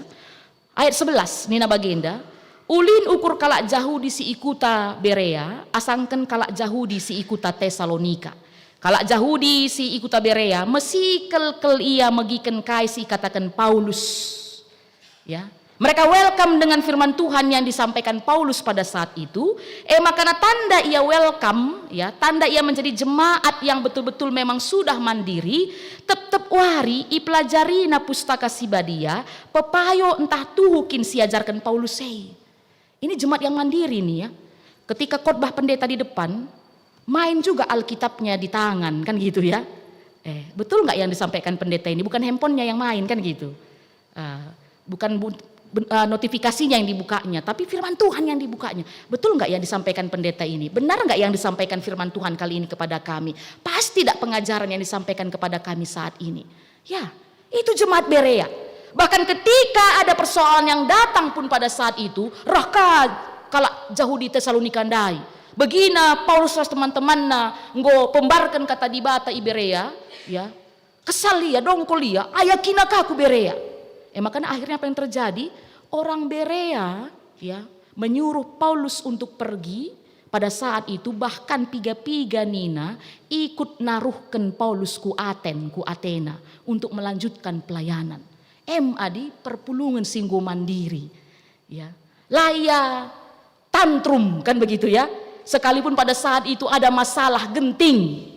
ayat 11 nina bagenda ulin ukur kalak Yahudi si ikuta Berea asangken kalak Yahudi si ikuta Tesalonika. Kalak Yahudi si ikuta Berea mesikel ia megiken kai si katakan Paulus. Ya. Mereka welcome dengan firman Tuhan yang disampaikan Paulus pada saat itu. Makanya tanda ia welcome, ya, tanda ia menjadi jemaat yang betul-betul memang sudah mandiri. Tetep wari ipelajari na pustaka sibadia, pepayo entah tuhukin siajarkan Paulus. Ini jemaat yang mandiri nih ya. Ketika khotbah pendeta di depan, main juga Alkitabnya di tangan kan gitu ya. Betul nggak yang disampaikan pendeta ini? Bukan handphonenya yang main kan gitu. Bukan notifikasinya yang dibukanya, tapi firman Tuhan yang dibukanya. Betul nggak yang disampaikan pendeta ini? Benar nggak yang disampaikan firman Tuhan kali ini kepada kami? Pasti tidak pengajaran yang disampaikan kepada kami saat ini. Ya, itu jemaat Berea. Bahkan ketika ada persoalan yang datang pun pada saat itu, roh kalau Yahudi Tesalonika ndai, Begina Paulus teman-teman nggo pembarkan kata di bata Iberea, ya. Kesal ya dong kuliah, ayakina kaku Berea. Makanya akhirnya apa yang terjadi? Orang Berea ya menyuruh Paulus untuk pergi. Pada saat itu bahkan piga-piga Nina ikut naruhkan Paulus ku Athena untuk melanjutkan pelayanan. Adi perpulungan singgo mandiri, ya. Laya tantrum kan begitu ya. Sekalipun pada saat itu ada masalah genting,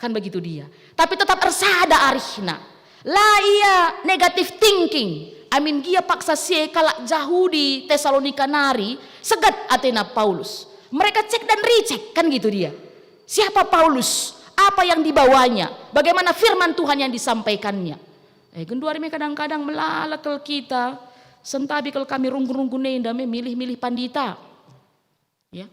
kan begitu dia. Tapi tetap ersada arihna. Laya negative thinking. Amin dia paksa kalak Yahudi Tesalonika nari segat Athena Paulus. Mereka cek dan recheck kan gitu dia. Siapa Paulus? Apa yang dibawanya? Bagaimana firman Tuhan yang disampaikannya? Genduari kadang-kadang melalakal kita. Sentabi kalau kami runggu-runggu nenda milih-milih pandita. Ya.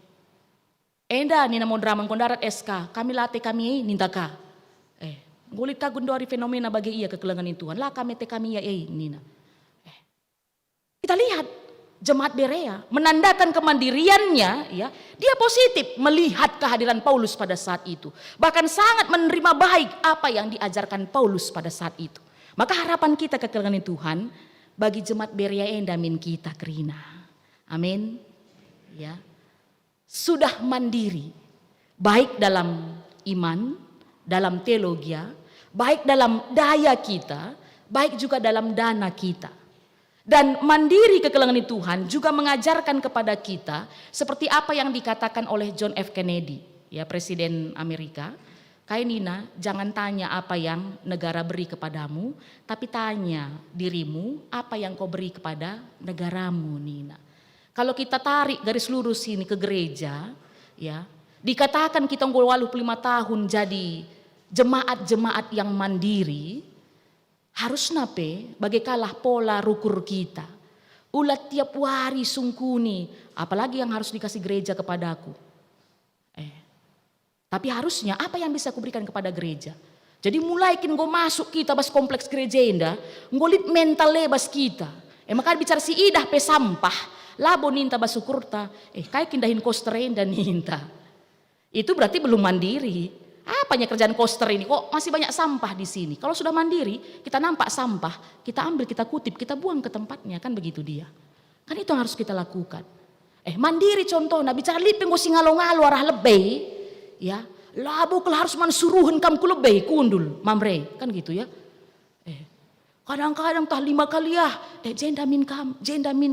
Enda nina mau drama kondarat SK. Kami latih kami nintaka. Ngulit ka genduari fenomena bagi ia kekelengan Tuhan. Lah kami te kami ya nina. Kita lihat jemaat Berea menandakan kemandiriannya, ya, dia positif melihat kehadiran Paulus pada saat itu. Bahkan sangat menerima baik apa yang diajarkan Paulus pada saat itu. Maka harapan kita kekelengan Tuhan bagi jemaat Berea endamin kita kerina. Amin. Ya. Sudah mandiri baik dalam iman, dalam teologi, baik dalam daya kita, baik juga dalam dana kita. Dan mandiri kekelengan Tuhan juga mengajarkan kepada kita seperti apa yang dikatakan oleh John F. Kennedy, ya, Presiden Amerika. Nina, jangan tanya apa yang negara beri kepadamu, tapi tanya dirimu apa yang kau beri kepada negaramu, Nina. Kalau kita tarik garis lurus ini ke gereja, ya, dikatakan kita 25 tahun jadi jemaat-jemaat yang mandiri. Harus nape bagikalah pola rukur kita. Ulat tiap hari sungkuni, apalagi yang harus dikasih gereja kepadaku. Tapi harusnya apa yang bisa kuberikan kepada gereja? Jadi mulai kin go masuk kita bas kompleks gereja indah, ngolit mental lebas kita. Maka bicara si idah pe sampah, labo ninta basukurta, kayak kindahin koster dan ninta. Itu berarti belum mandiri. Apanya kerjaan koster ini? Kok masih banyak sampah di sini? Kalau sudah mandiri, kita nampak sampah, kita ambil, kita kutip, kita buang ke tempatnya, kan begitu dia. Kan itu yang harus kita lakukan. Mandiri contohnya, bicara liping go singalo-ngalo arah lebih, ya. Labu kalau harus mansuruhun kamku lebih kundul, mamre, kan gitu ya. Kadang-kadang tah 5 kali ya, jenda min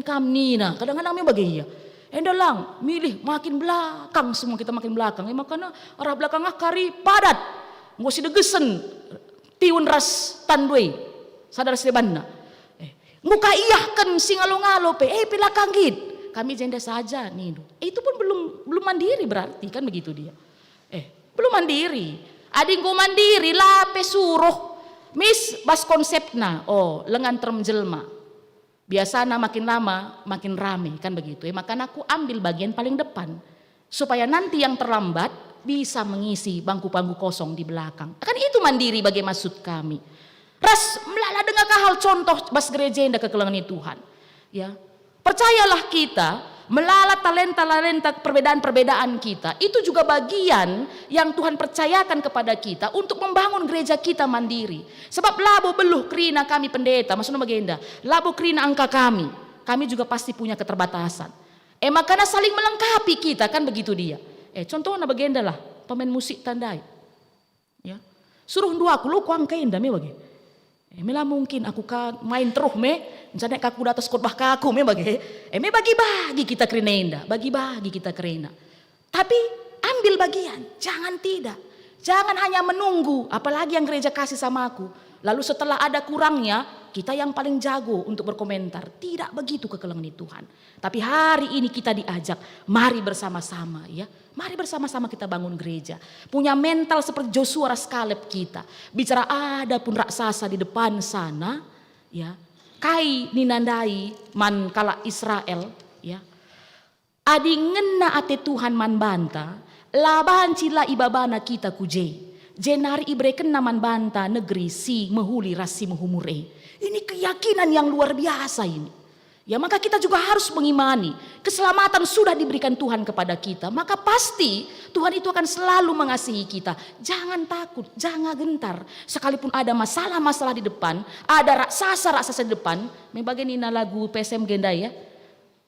kam nina. Kadang-kadang memang bagi ya. Endalang milih makin belakang, semua kita makin belakang. Makanya arah belakang kari padat. Nggak si degesen tiun ras tandwe. Sadar sebanna. Muka iyahkan singalo-ngalo pe. Belakang git. Kami jenda saja nih. Itu pun belum mandiri berarti kan begitu dia. Belum mandiri. Ading go mandiri lah pe suruh. Mis bas konsepna. Lengan term jelma. Biasanya makin lama makin rame kan begitu. Makanya aku ambil bagian paling depan supaya nanti yang terlambat bisa mengisi bangku-bangku kosong di belakang. Kan itu mandiri bagi maksud kami. Ras melala dengar hal contoh bas gereja yang kekelengan Tuhan. Ya, percayalah kita melala talenta perbedaan-perbedaan kita. Itu juga bagian yang Tuhan percayakan kepada kita untuk membangun gereja kita mandiri. Sebab labo beluh kerina kami pendeta, maksudnya bagenda. Labo kerina angka kami. Kami juga pasti punya keterbatasan. Makanya saling melengkapi kita kan begitu dia. Contohnya bagenda lah, pemain musik tandai. Ya. Suruh dua aku lu ku angkain dah me bagi. Mela mungkin aku main terus jadi aku atas khotbah kaku bagi-bagi kita kerena bagi-bagi kita kerena. Tapi ambil bagian, jangan tidak. Jangan hanya menunggu, apalagi yang gereja kasih sama aku. Lalu setelah ada kurangnya, kita yang paling jago untuk berkomentar. Tidak begitu kekelengan Tuhan. Tapi hari ini kita diajak, mari bersama-sama ya. Mari bersama-sama kita bangun gereja. Punya mental seperti Joshua ras Kaleb kita. Bicara ada pun raksasa di depan sana, ya. Kai ninandai man kala Israel, ya. Adi ngena ate Tuhan man banta, laban cila ibabana kita kuje. Jenari ibreken naman banta negeri si mehuli rasi mehumure. Ini keyakinan yang luar biasa ini. Ya, maka kita juga harus mengimani keselamatan sudah diberikan Tuhan kepada kita. Maka pasti Tuhan itu akan selalu mengasihi kita. Jangan takut, jangan gentar. Sekalipun ada masalah-masalah di depan, ada raksasa-raksasa di depan. Membagaimana lagu PSM Genda ya.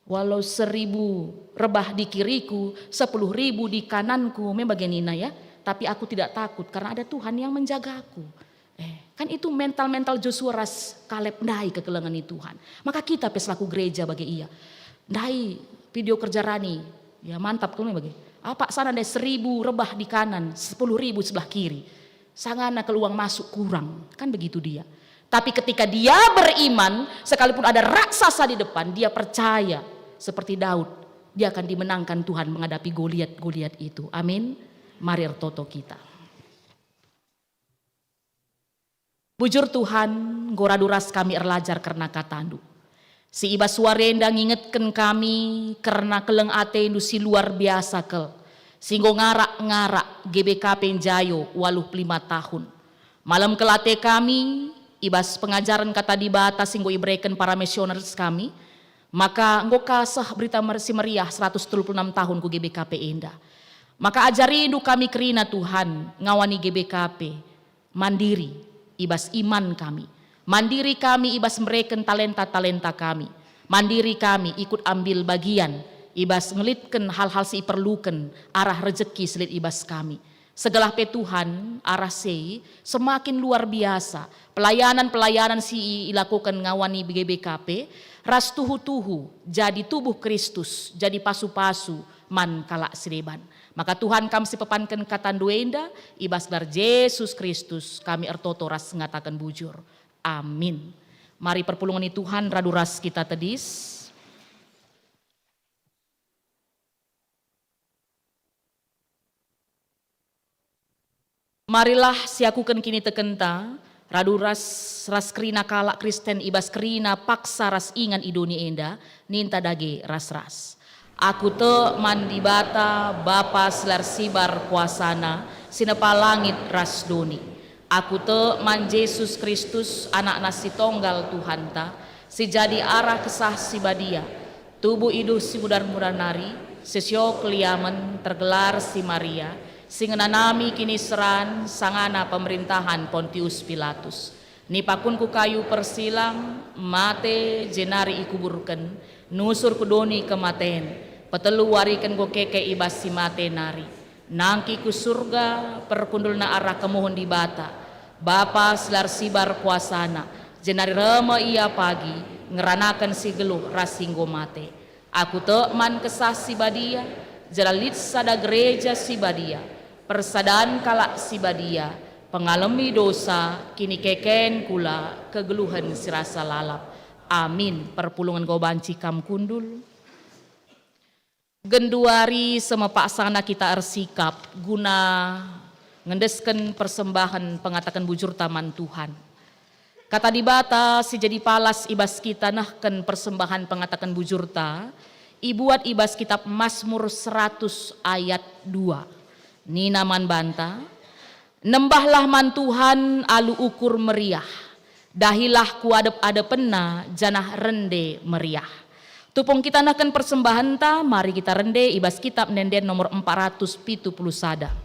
Walau 1000 rebah di kiriku, 10.000 di kananku, membagaimana ya. Tapi aku tidak takut karena ada Tuhan yang menjagaku. Kan itu mental Joshua ras Kaleb ndai kekelengan Tuhan. Maka kita selaku gereja bagi ia. Ndai video kerja Rani. Ya mantap kamu bagi. Apa sana ada 1000 rebah di kanan, 10.000 sebelah kiri. Sangana keluang masuk kurang. Kan begitu dia. Tapi ketika dia beriman, sekalipun ada raksasa di depan, dia percaya seperti Daud. Dia akan dimenangkan Tuhan menghadapi Goliat itu. Amin. Mari ertoto kita. Bujur Tuhan, goraduras kami erlajar karena katandu. Si iba suarenda ngingetkan kami karena keleng atendu si luar biasa kel. Singgo ngarak-ngarak GBKP Jayo 85 tahun. Malam kelate kami, ibas pengajaran kata di bata singgo ibreken para misionaris kami. Maka ngoka sah berita si meriah 136 tahun ku GBKP Enda. Maka ajarindu kami kerina Tuhan ngawani GBKP mandiri. Ibas iman kami, mandiri kami ibas mereken talenta-talenta kami, mandiri kami ikut ambil bagian, ibas ngelitken hal-hal si perluken arah rezeki selit ibas kami. Segala pe Tuhan arah sei semakin luar biasa, pelayanan si ilakukan ngawani GBKP, ras tuhu-tuhu jadi tubuh Kristus, jadi pasu-pasu man kalak sireban. Maka Tuhan kami sipepankan katan duenda, ibas dar Yesus Kristus kami ertoto ras ngatakan bujur. Amin. Mari perpulungan Tuhan radu ras kita tedis. Marilah siakukan kini tekenta, radu ras krina kalak Kristen ibas krina paksa ras ingan idoni enda, ninta dage ras. Aku te mandi bata Bapa selar sibar kuasana sinepa langit ras doni. Aku te man Yesus Kristus anak nasi tonggal Tuhan ta si jadi arah kesah si badia. Tubuh iduh si mudar-mudar nari sesio keliaman tergelar si Maria singenanami kini seran sangana pemerintahan Pontius Pilatus. Nipakun ku kayu persilang mate jenari ikuburken nusur kudoni kematen. Petelu warikan go keke ibas si mate nari. Nangki ku surga perkundul na arah kemohon di bata. Bapa selar sibar kuasana. Jenari rema ia pagi. Ngeranakan si geluh rasinggo mate. Aku te man kesah si badia. Jelalit sada gereja si badia. Persadaan kalak si badia. Pengalami dosa kini keken kula kegeluhan si rasa lalap. Amin. Perpulungan go banci kam kundul. Genduari semepak sana kita ersikap guna ngendesken persembahan pengatakan bujur taman Tuhan. Kata di bata si jadi palas ibas kita nahken persembahan pengatakan bujur ta. Ibuat ibas kitab Mazmur 100 ayat 2. Nina man banta. Nembahlah man Tuhan alu ukur meriah. Dahilah kuadep-adepena janah rende meriah. Tupung kita naken persembahan ta, mari kita rende ibas kitab nenden nomor 470 sada.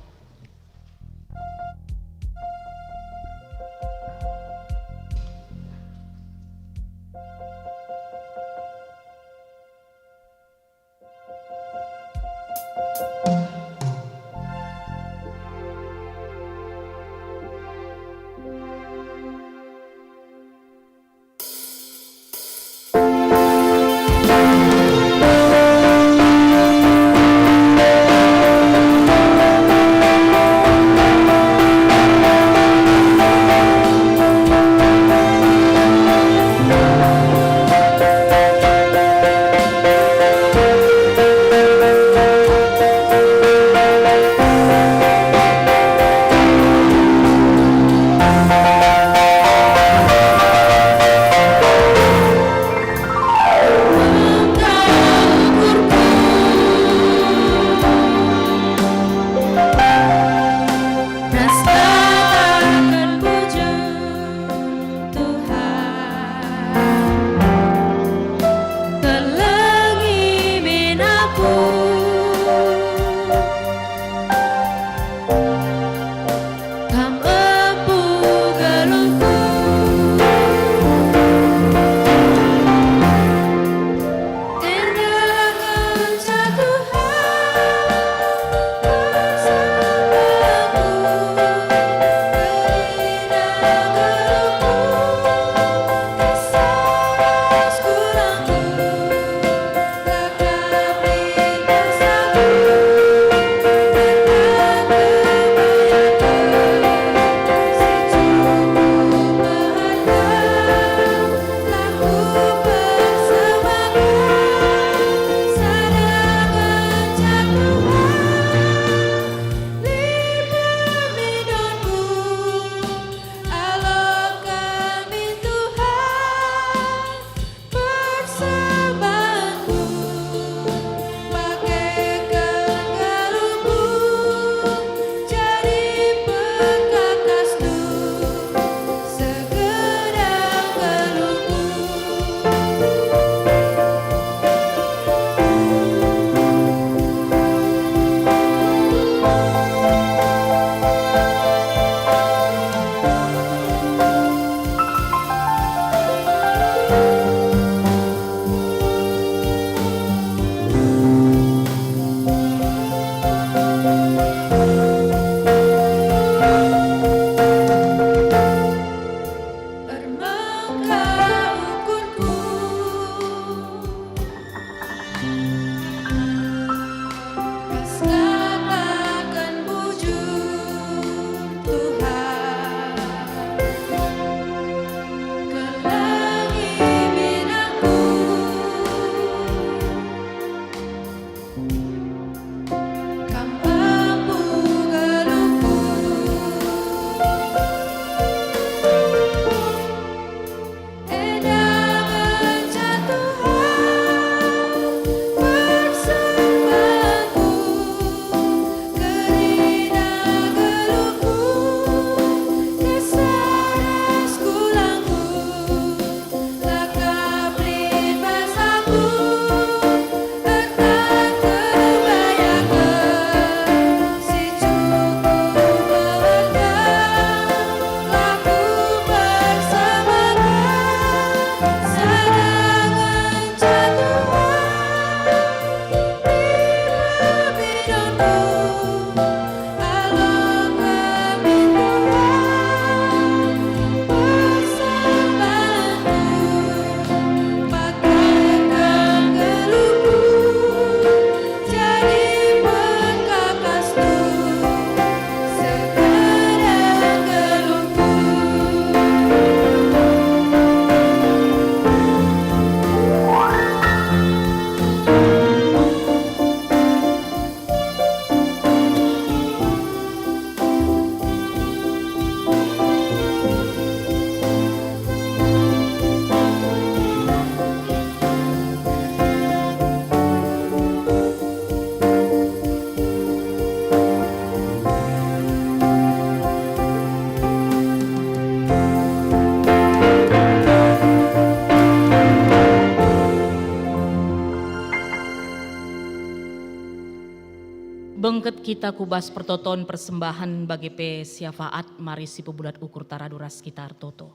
bengket kita kubas pertoton persembahan bagi pe syafaat mari si pebulat ukur taraduras sekitar toto.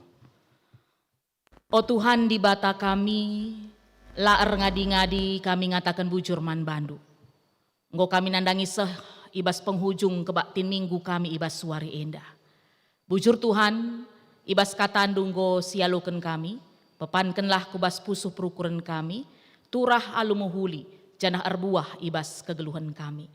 O Tuhan di bata kami, laer ngadi-ngadi kami ngatakan bujur man bandu. Engkau kami nandangi ibas penghujung kebaktin minggu kami ibas suari endah. Bujur Tuhan, ibas katandung go sialukan kami, pepankenlah kubas pusuh perukuran kami, turah alumuhuli, janah erbuah ibas kegeluhan kami.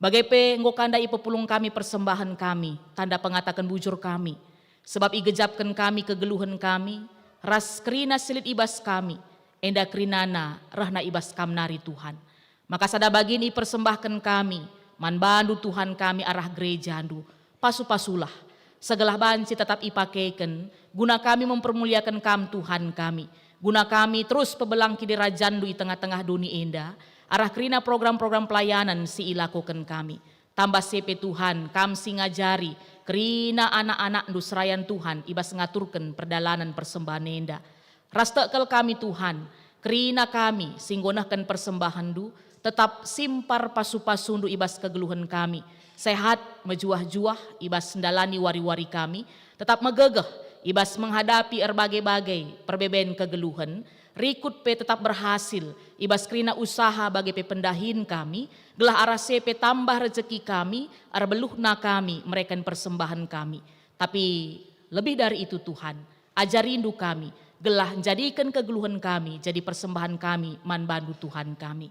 Bagai pe engkau kandai pepulung kami persembahan kami, tanda pengatakan bujur kami, sebab igejapkan kami kegeluhan kami, ras kerina silit ibas kami, enda kerinana rahna ibas kamnari Tuhan. Maka sada bagini persembahkan kami, man bandu Tuhan kami arah gereja andu, pasu-pasulah, segala banci tetap ipakeiken, guna kami mempermuliakan kam Tuhan kami, guna kami terus pebelangki di rajandu di tengah-tengah dunia enda, arah kerina program-program pelayanan si ilakukan kami. Tambah CP Tuhan, kam si ngajari, kerina anak-anak ndu serayan Tuhan, ibas ngaturkan perdalanan persembahan enda. Rastekel kami Tuhan, kerina kami singgonahkan persembahan du, tetap simpar pasu-pasundu ibas kegeluhan kami. Sehat mejuah-juah ibas sendalani wari-wari kami, tetap megegeh ibas menghadapi berbagai-bagai perbeben kegeluhan, rikut pe tetap berhasil, ibas kerina usaha bagi pe pendahin kami, gelah arah pe tambah rezeki kami, arah beluhna kami, mereka persembahan kami. Tapi lebih dari itu Tuhan, ajarindu kami, gelah jadikan kegeluhan kami, jadi persembahan kami, man bandu Tuhan kami.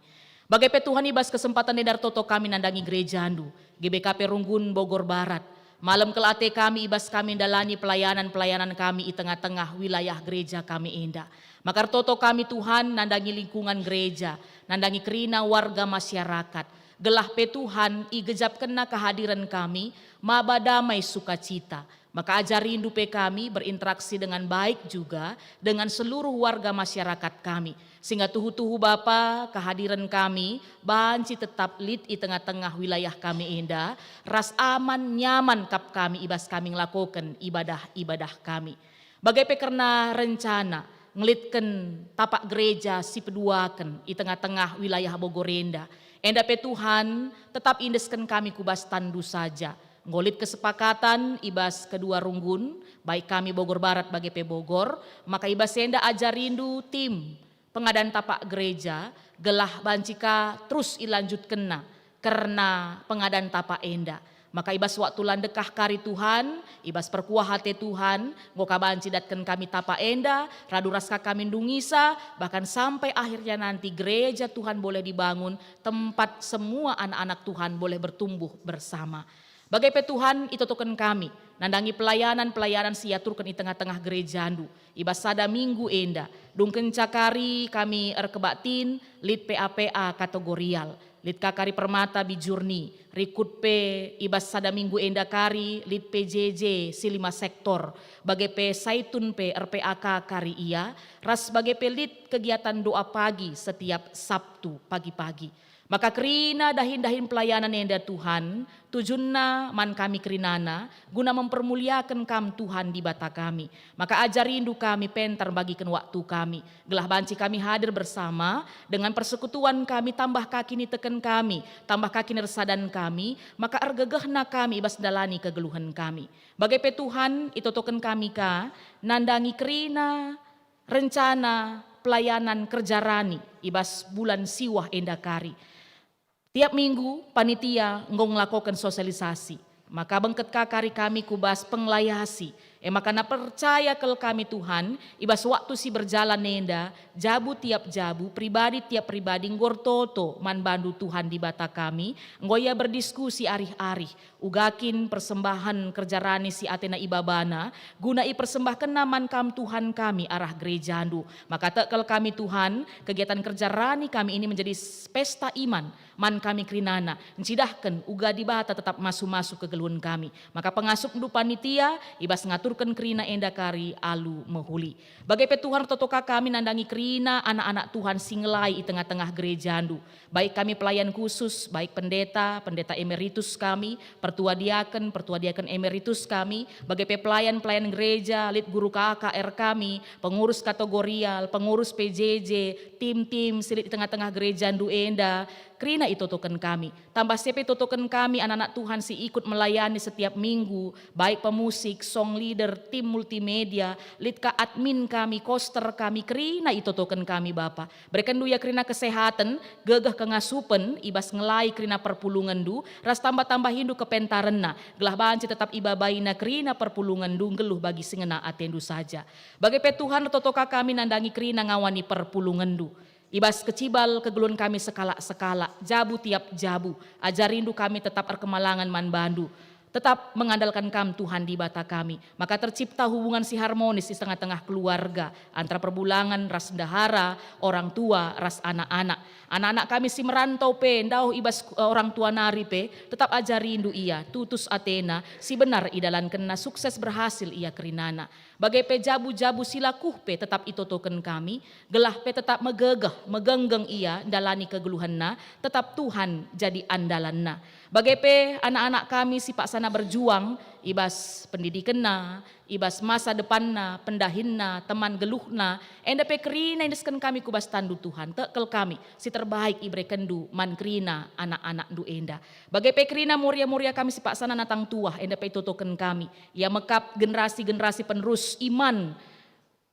Bagai pe Tuhan ibas kesempatan nedar toto kami nandangi gereja andu, GBKP Runggun Bogor Barat. Malam kelate kami ibas kami dalani pelayanan-pelayanan kami di tengah-tengah wilayah gereja kami indah. Makar toto kami Tuhan nandangi lingkungan gereja, nandangi kerina warga masyarakat. Gelah pe Tuhan igejap kena kehadiran kami, maba damai sukacita. Maka ajari rindu pe kami berinteraksi dengan baik juga dengan seluruh warga masyarakat kami. Sehingga tuhu-tuhu Bapa kehadiran kami banci tetap lid di tengah-tengah wilayah kami indah. Ras aman nyaman kap kami ibas kami ngelakukan ibadah-ibadah kami. Bagai pe karena rencana ngelitken tapak gereja si peduaken di tengah-tengah wilayah Bogorenda. Enda pe Tuhan tetap indesken kami kubas tandu saja. Ngolit kesepakatan ibas kedua Runggun, baik kami Bogor Barat bagi pe Bogor, maka ibas enda ajarindu tim pengadaan tapak gereja, gelah bancika terus ilanjut kena karena pengadaan tapak enda. Maka ibas waktu landekah kari Tuhan, ibas perkuah hati Tuhan, ngoka banci datkan kami tapak enda, radu raska kami dungisa, bahkan sampai akhirnya nanti gereja Tuhan boleh dibangun, tempat semua anak-anak Tuhan boleh bertumbuh bersama. Bagai pe Tuhan itotoken kami, nandangi pelayanan-pelayanan siaturkan di tengah-tengah gereja andu. Ibas sada minggu enda, dungken cakari kami erkebatin, lid PAPA kategorial, lid kakari permata bijurni, rikut pe ibas sada minggu enda kari, lid PJJ silima sektor, bagai pe saitun pe RPAK kari ia, ras bagai pe lid kegiatan doa pagi setiap Sabtu pagi-pagi. Maka kerina dahin-dahin pelayanan enda Tuhan, tujunna man kami kerinana, guna mempermuliakan kam Tuhan di bata kami. Maka ajarindu kami pentar bagikan waktu kami. Gelah banci kami hadir bersama, dengan persekutuan kami tambah kaki ni teken kami, tambah kaki nersadan kami, maka ergegehna kami ibas dalani kegeluhan kami. Bagai pe Tuhan itotoken kami ka, nandangi kerina, rencana, pelayanan kerja rani, ibas bulan siwah enda kari. Tiap minggu panitia ngong lakukan sosialisasi, maka bengket kakari kami kubas penglayasi. Maka na percaya kel kami Tuhan, ibas waktu si berjalan nenda, jabu tiap jabu, pribadi tiap pribadi ngortoto man bandu Tuhan di bata kami, ngoya berdiskusi arih-arih, ugakin persembahan kerjarani si Atena ibabana, guna i persembahkan naman kam Tuhan kami arah gereja andu. Maka tekel kami Tuhan, kegiatan kerjarani kami ini menjadi pesta iman, man kami kerinana, ncidahkan uga di bata tetap masuk-masuk ke geluan kami. Maka pengasup du panitia, ibas ngatur kerina enda kari alu mehuli. Bagai pe Tuhan totoka kami nandangi kerina anak-anak Tuhan singelai di tengah-tengah gereja andu. Baik kami pelayan khusus, baik pendeta emeritus kami, pertua diaken emeritus kami, bagai pe pelayan gereja, lid guru KKR kami, pengurus kategorial, pengurus PJJ, tim-tim silit di tengah-tengah gereja andu enda, kerina itotoken kami. Tambah sepe totoken kami anak-anak Tuhan si ikut melayani setiap minggu, baik pemusik, song leader, tim multimedia, litka admin kami, koster kami, kerina itotoken kami Bapa. Berikan du ya kerina kesehatan, gegah kengasupen, ibas ngelai kerina perpulungan du, ras tambah-tambah hindu kepentarenna, gelah banci tetap ibabaina kerina perpulungan du, geluh bagi singena atendu saja. Bagi pe Tuhan totoka kami nandangi kerina ngawani perpulungan du. Ibas kecibal kegelun kami sekala-sekala, jabu tiap jabu, ajarindu kami tetap erkemalangan man bandu, tetap mengandalkan kam Tuhan di bata kami. Maka tercipta hubungan si harmonis di tengah-tengah keluarga, antara perbulangan, ras dahara, orang tua, ras anak-anak. Anak-anak kami si merantau pe, ndau ibas orang tua nari pe, tetap ajarindu ia, tutus Athena, si benar idalan kena sukses berhasil ia kerinana. Bagai pe jabu-jabu silakuh pe tetap itotoken kami, gelah pe tetap megegah, megenggeng ia, dalani kegeluhanna, tetap Tuhan jadi andalanna. Bagai pe anak-anak kami si paksana berjuang, ibas pendidikanna, ibas masa depanna, pendahinna, teman geluhna, enda pe kerina indeskan kami kubas tandu Tuhan, tekel kami, si terbaik ibre kendu, man kerina anak-anak du enda. Bagai pe kerina muria-muria kami si paksana natang tua, enda pe itotoken kami, ia mekap generasi-generasi penerus iman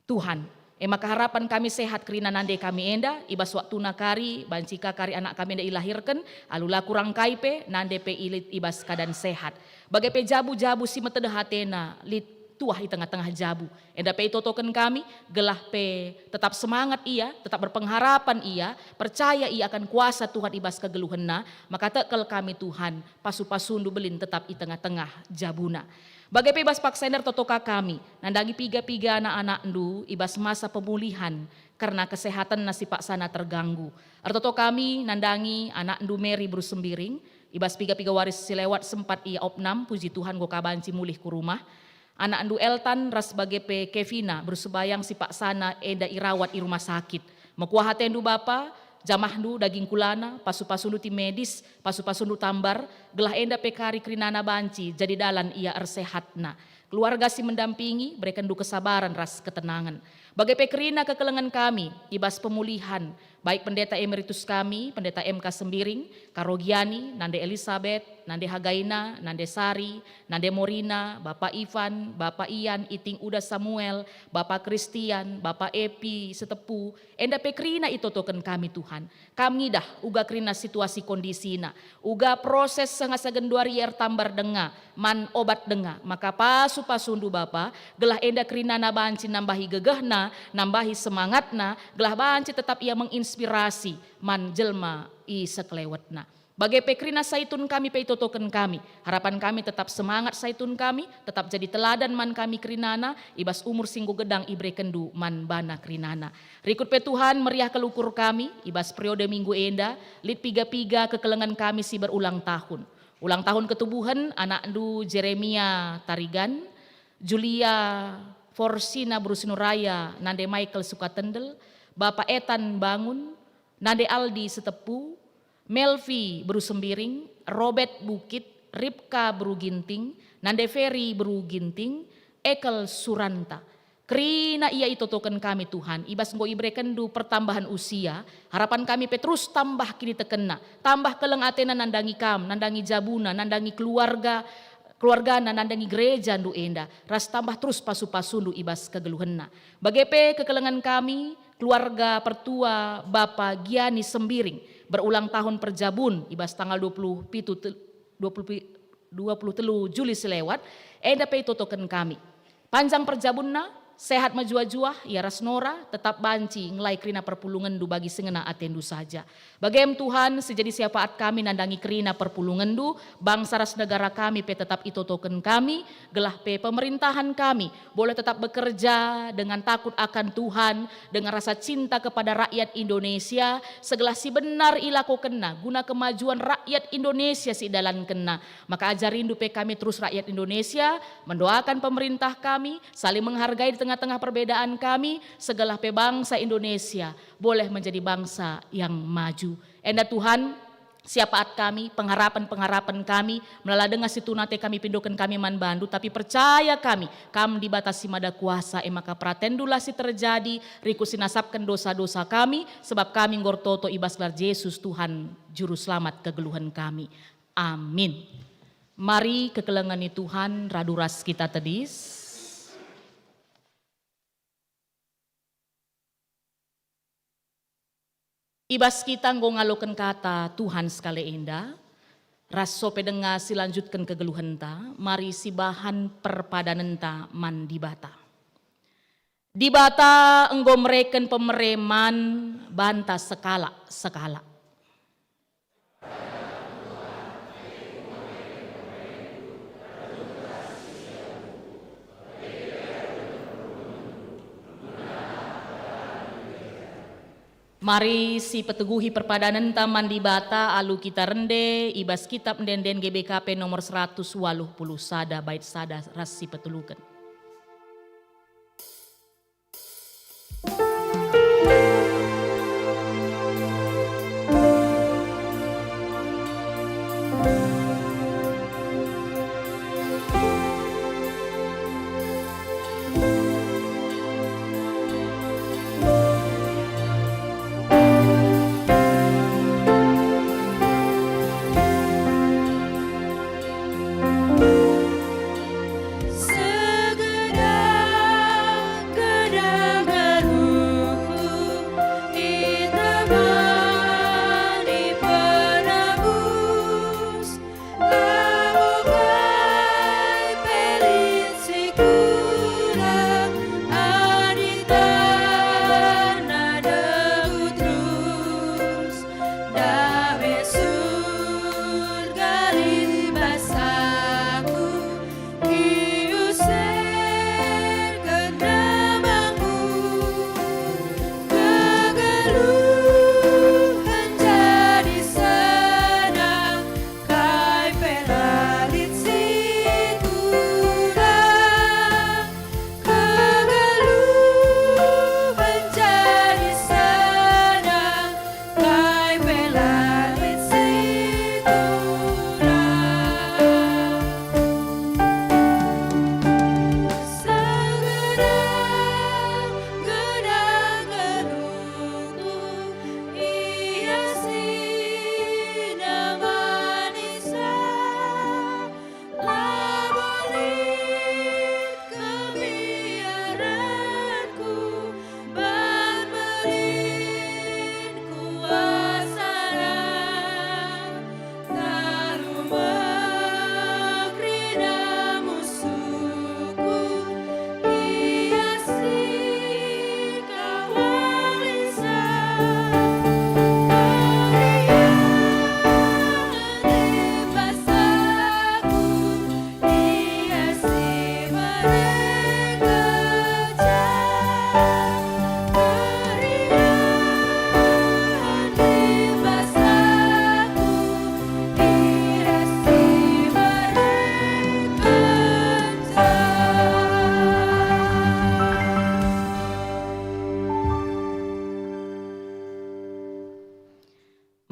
Tuhan. Maka harapan kami sehat kerina nande kami enda, ibas waktu nakari, bancika kari anak kami enda ilahirkan, alula kurang kaipe, nande pe ilit ibas kadan sehat. Bagai pe jabu-jabu si metedah hatena, lit tuah di tengah-tengah jabu. Enda pe itotoken kami, gelah pe tetap semangat ia, tetap berpengharapan ia, percaya ia akan kuasa Tuhan ibas kegeluhenna, maka tekel kami Tuhan, pasu-pasundu belin tetap di tengah-tengah jabuna. Bagai pe ibas paksender totoka kami, nandangi piga-piga anak-anak ndu, ibas masa pemulihan, karena kesehatan nasi paksana terganggu. Artoto kami nandangi anak ndu Mary Brusembiring, ibas piga-piga waris silewat sempat ia opnam, puji Tuhan go kabanci mulih ku rumah. Anak ndu Eltan ras bagai pe Kevina bersubayang si paksana enda irawat i rumah sakit. Mekuah hatendu bapa, jamah ndu daging kulana, pasu-pasundu ti medis, pasu-pasundu tambar, gelah enda pekari krinana banci, jadi dalan ia ersehatna. Keluarga si mendampingi, berikan du kesabaran ras ketenangan. Bagai pekerina kekelengan kami, ibas pemulihan, baik pendeta emeritus kami, pendeta MK Sembiring, Karogiani, Nande Elizabeth, Nande Hagaina, Nande Sari, Nande Morina, Bapak Ivan, Bapak Ian, Iting Uda Samuel, Bapak Christian, Bapak Epi, Setepu, enda pekerina itotoken kami Tuhan. Kami dah uga kerina situasi kondisina, uga proses sengasa genduari tambar denga, man obat denga, maka pasu-pasundu Bapa, gelah enda kerina na banci nambahi gegehna, nambahi semangatna, gelah banci tetap ia menginspirasi man jelma i sekelewetna. Bagai pekrina saitun kami pe itotoken kami, harapan kami tetap semangat saitun kami, tetap jadi teladan man kami kerinana, ibas umur singgu gedang ibre kendu man bana kerinana. Rikut pe Tuhan meriah kelukur kami, ibas periode minggu enda, lit piga-piga kekelengan kami si berulang tahun. Ulang tahun ketubuhan anak ndu Jeremia Tarigan, Julia Forsina Brusinuraya, Nande Michael Sukatendel, Bapak Etan Bangun, Nande Aldi Setepu, Melvi Brusembiring, Robert Bukit, Ripka Bruginting, Nande Ferry Bruginting, Ekel Suranta. Kerina ia itotoken kami Tuhan, ibas ngo ibreken du pertambahan usia, harapan kami Petrus tambah kini tekena, tambah keleng atena nandangi kam, nandangi jabuna, nandangi keluarga nandangi gereja ndu enda, ras tambah terus pasu-pasundu ibas kegeluhenna. Bagepe kekelengan kami, keluarga pertua Bapak Giani Sembiring, berulang tahun perjabun, ibas tanggal 23 Juli selewat, enda pe itotoken kami. Panjang perjabunna, sehat majua-jua, ya rasnora, tetap banci, ngelai kerina perpulungan du bagi sengena atendu saja. Bagem Tuhan, sejadi siapaat kami nandangi kerina perpulungan du, bangsa ras negara kami pe tetap itotoken kami, gelah pe pemerintahan kami, boleh tetap bekerja dengan takut akan Tuhan, dengan rasa cinta kepada rakyat Indonesia, segala si benar ilaku kena, guna kemajuan rakyat Indonesia si dalan kena. Maka ajarindu pe kami terus rakyat Indonesia, mendoakan pemerintah kami, saling menghargai di tengah-tengah perbedaan kami, segala pe bangsa Indonesia boleh menjadi bangsa yang maju. Enda Tuhan, siapaat kami, pengharapan-pengharapan kami, melala dengar situ nate kami pindokan kami man bandu, tapi percaya kami dibatasi mada kuasa, maka pratendulah si terjadi, riku sinasapkan dosa-dosa kami, sebab kami ngortoto ibas gelar Yesus Tuhan Juru Selamat kegeluhan kami. Amin. Mari kekelengani Tuhan, raduras kita tedis. Ibas kita ngaloken kata Tuhan sekali indah, raso pedenga silanjutkan kegeluhenta, mari si bahan perpadanenta man dibata. Dibata enggo mereken pemereman banta sekala. Mari si peteguhi perpadanan taman di bata alu kita rende ibas kitab denden GBKP nomor 180 sada bait sada rasi petulukan.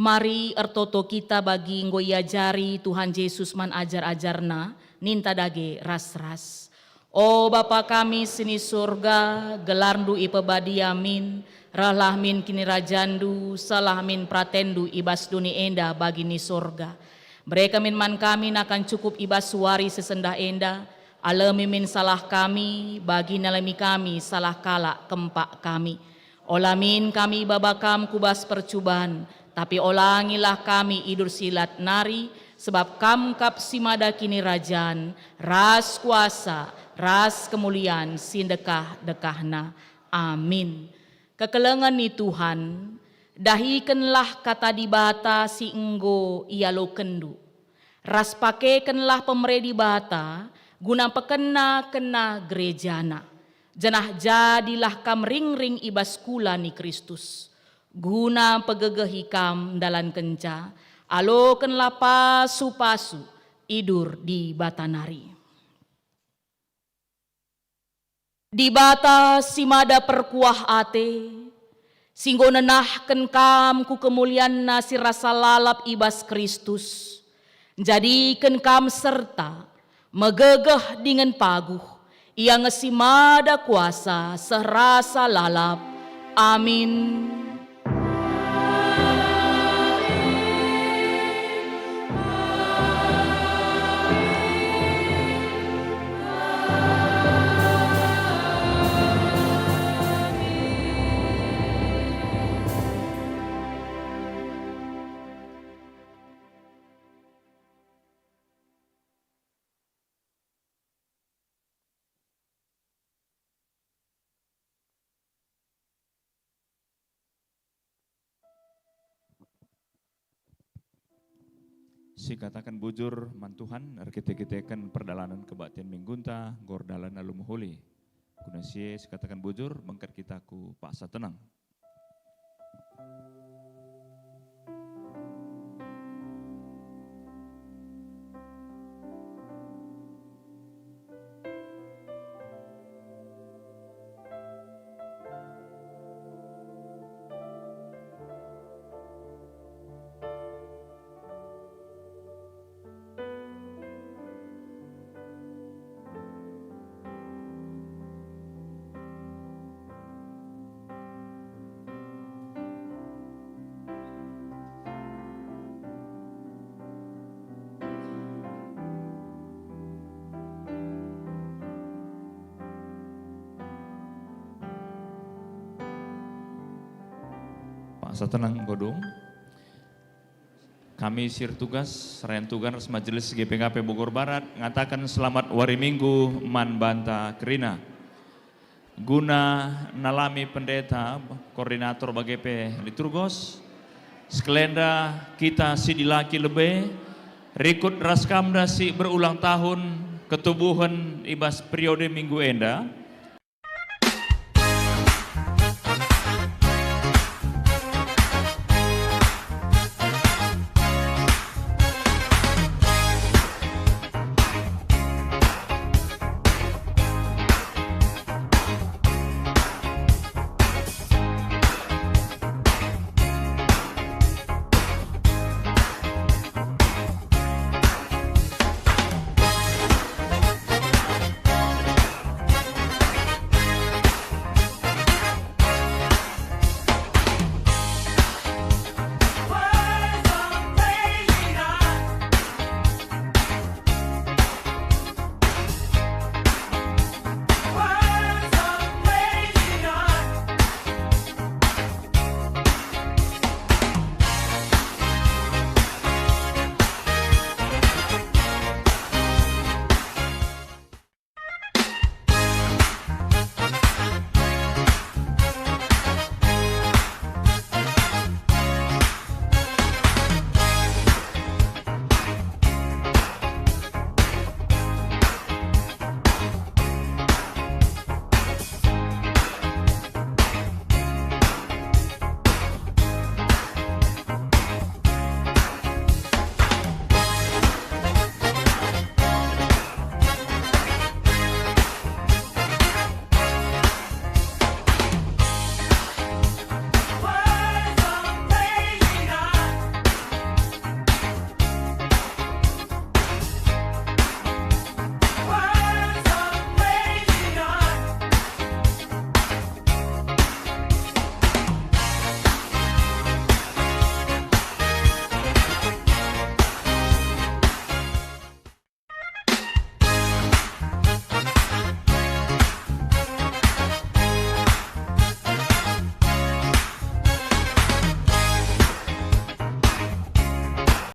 Mari ertoto kita bagi ngoya jari Tuhan Yesus man ajar-ajarna ninta dage ras-ras. O Bapa kami sini surga, gelarndu ipebadi amin, rahlah min kini rajandu, salah min pratendu ibas duni enda bagi ni surga. Mereka min man kami akan cukup ibas suari sesendah enda, alami min salah kami, bagi nalami kami salah kala kempak kami. Olamin kami babakam kubas percubaan, tapi olangilah kami idur silat nari, sebab kamkap simada kini rajan, ras kuasa, ras kemuliaan, sindekah-dekahna. Amin. Kekelengan ni Tuhan, dahikanlah kata dibata si enggo ialo kendu. Ras pakekenlah pemere dibata, guna pekena gerejana. Janah jadilah kam ring-ring ibas kula ni Kristus. Guna pegegehi kam dalan kenca, alokenlah pasu-pasu idur di batanari. Di bata simada perkuah ate, Singgo nenahken kam ku kemuliaan nasi rasa lalap ibas Kristus. Jadikan kam serta megegeh dengan paguh. Ia ngesimada kuasa serasa lalap. Amin.
Si katakan bujur mantuhan, arkite-kitekan perdalanan kebaktian minggunta, gordalan alum holi. Kuna si katakan bujur, mengker kita ku paksa tenang. Paksa tenang godong. Kami sir tugas, seraian tugas Majelis GPKP Bogor Barat ngatakan selamat wari Minggu man banta kerina. Guna nalami pendeta koordinator BGP liturgos, skelenda kita si dilaki lebih, rikut raskamda si berulang tahun ketubuhan ibas periode Minggu enda,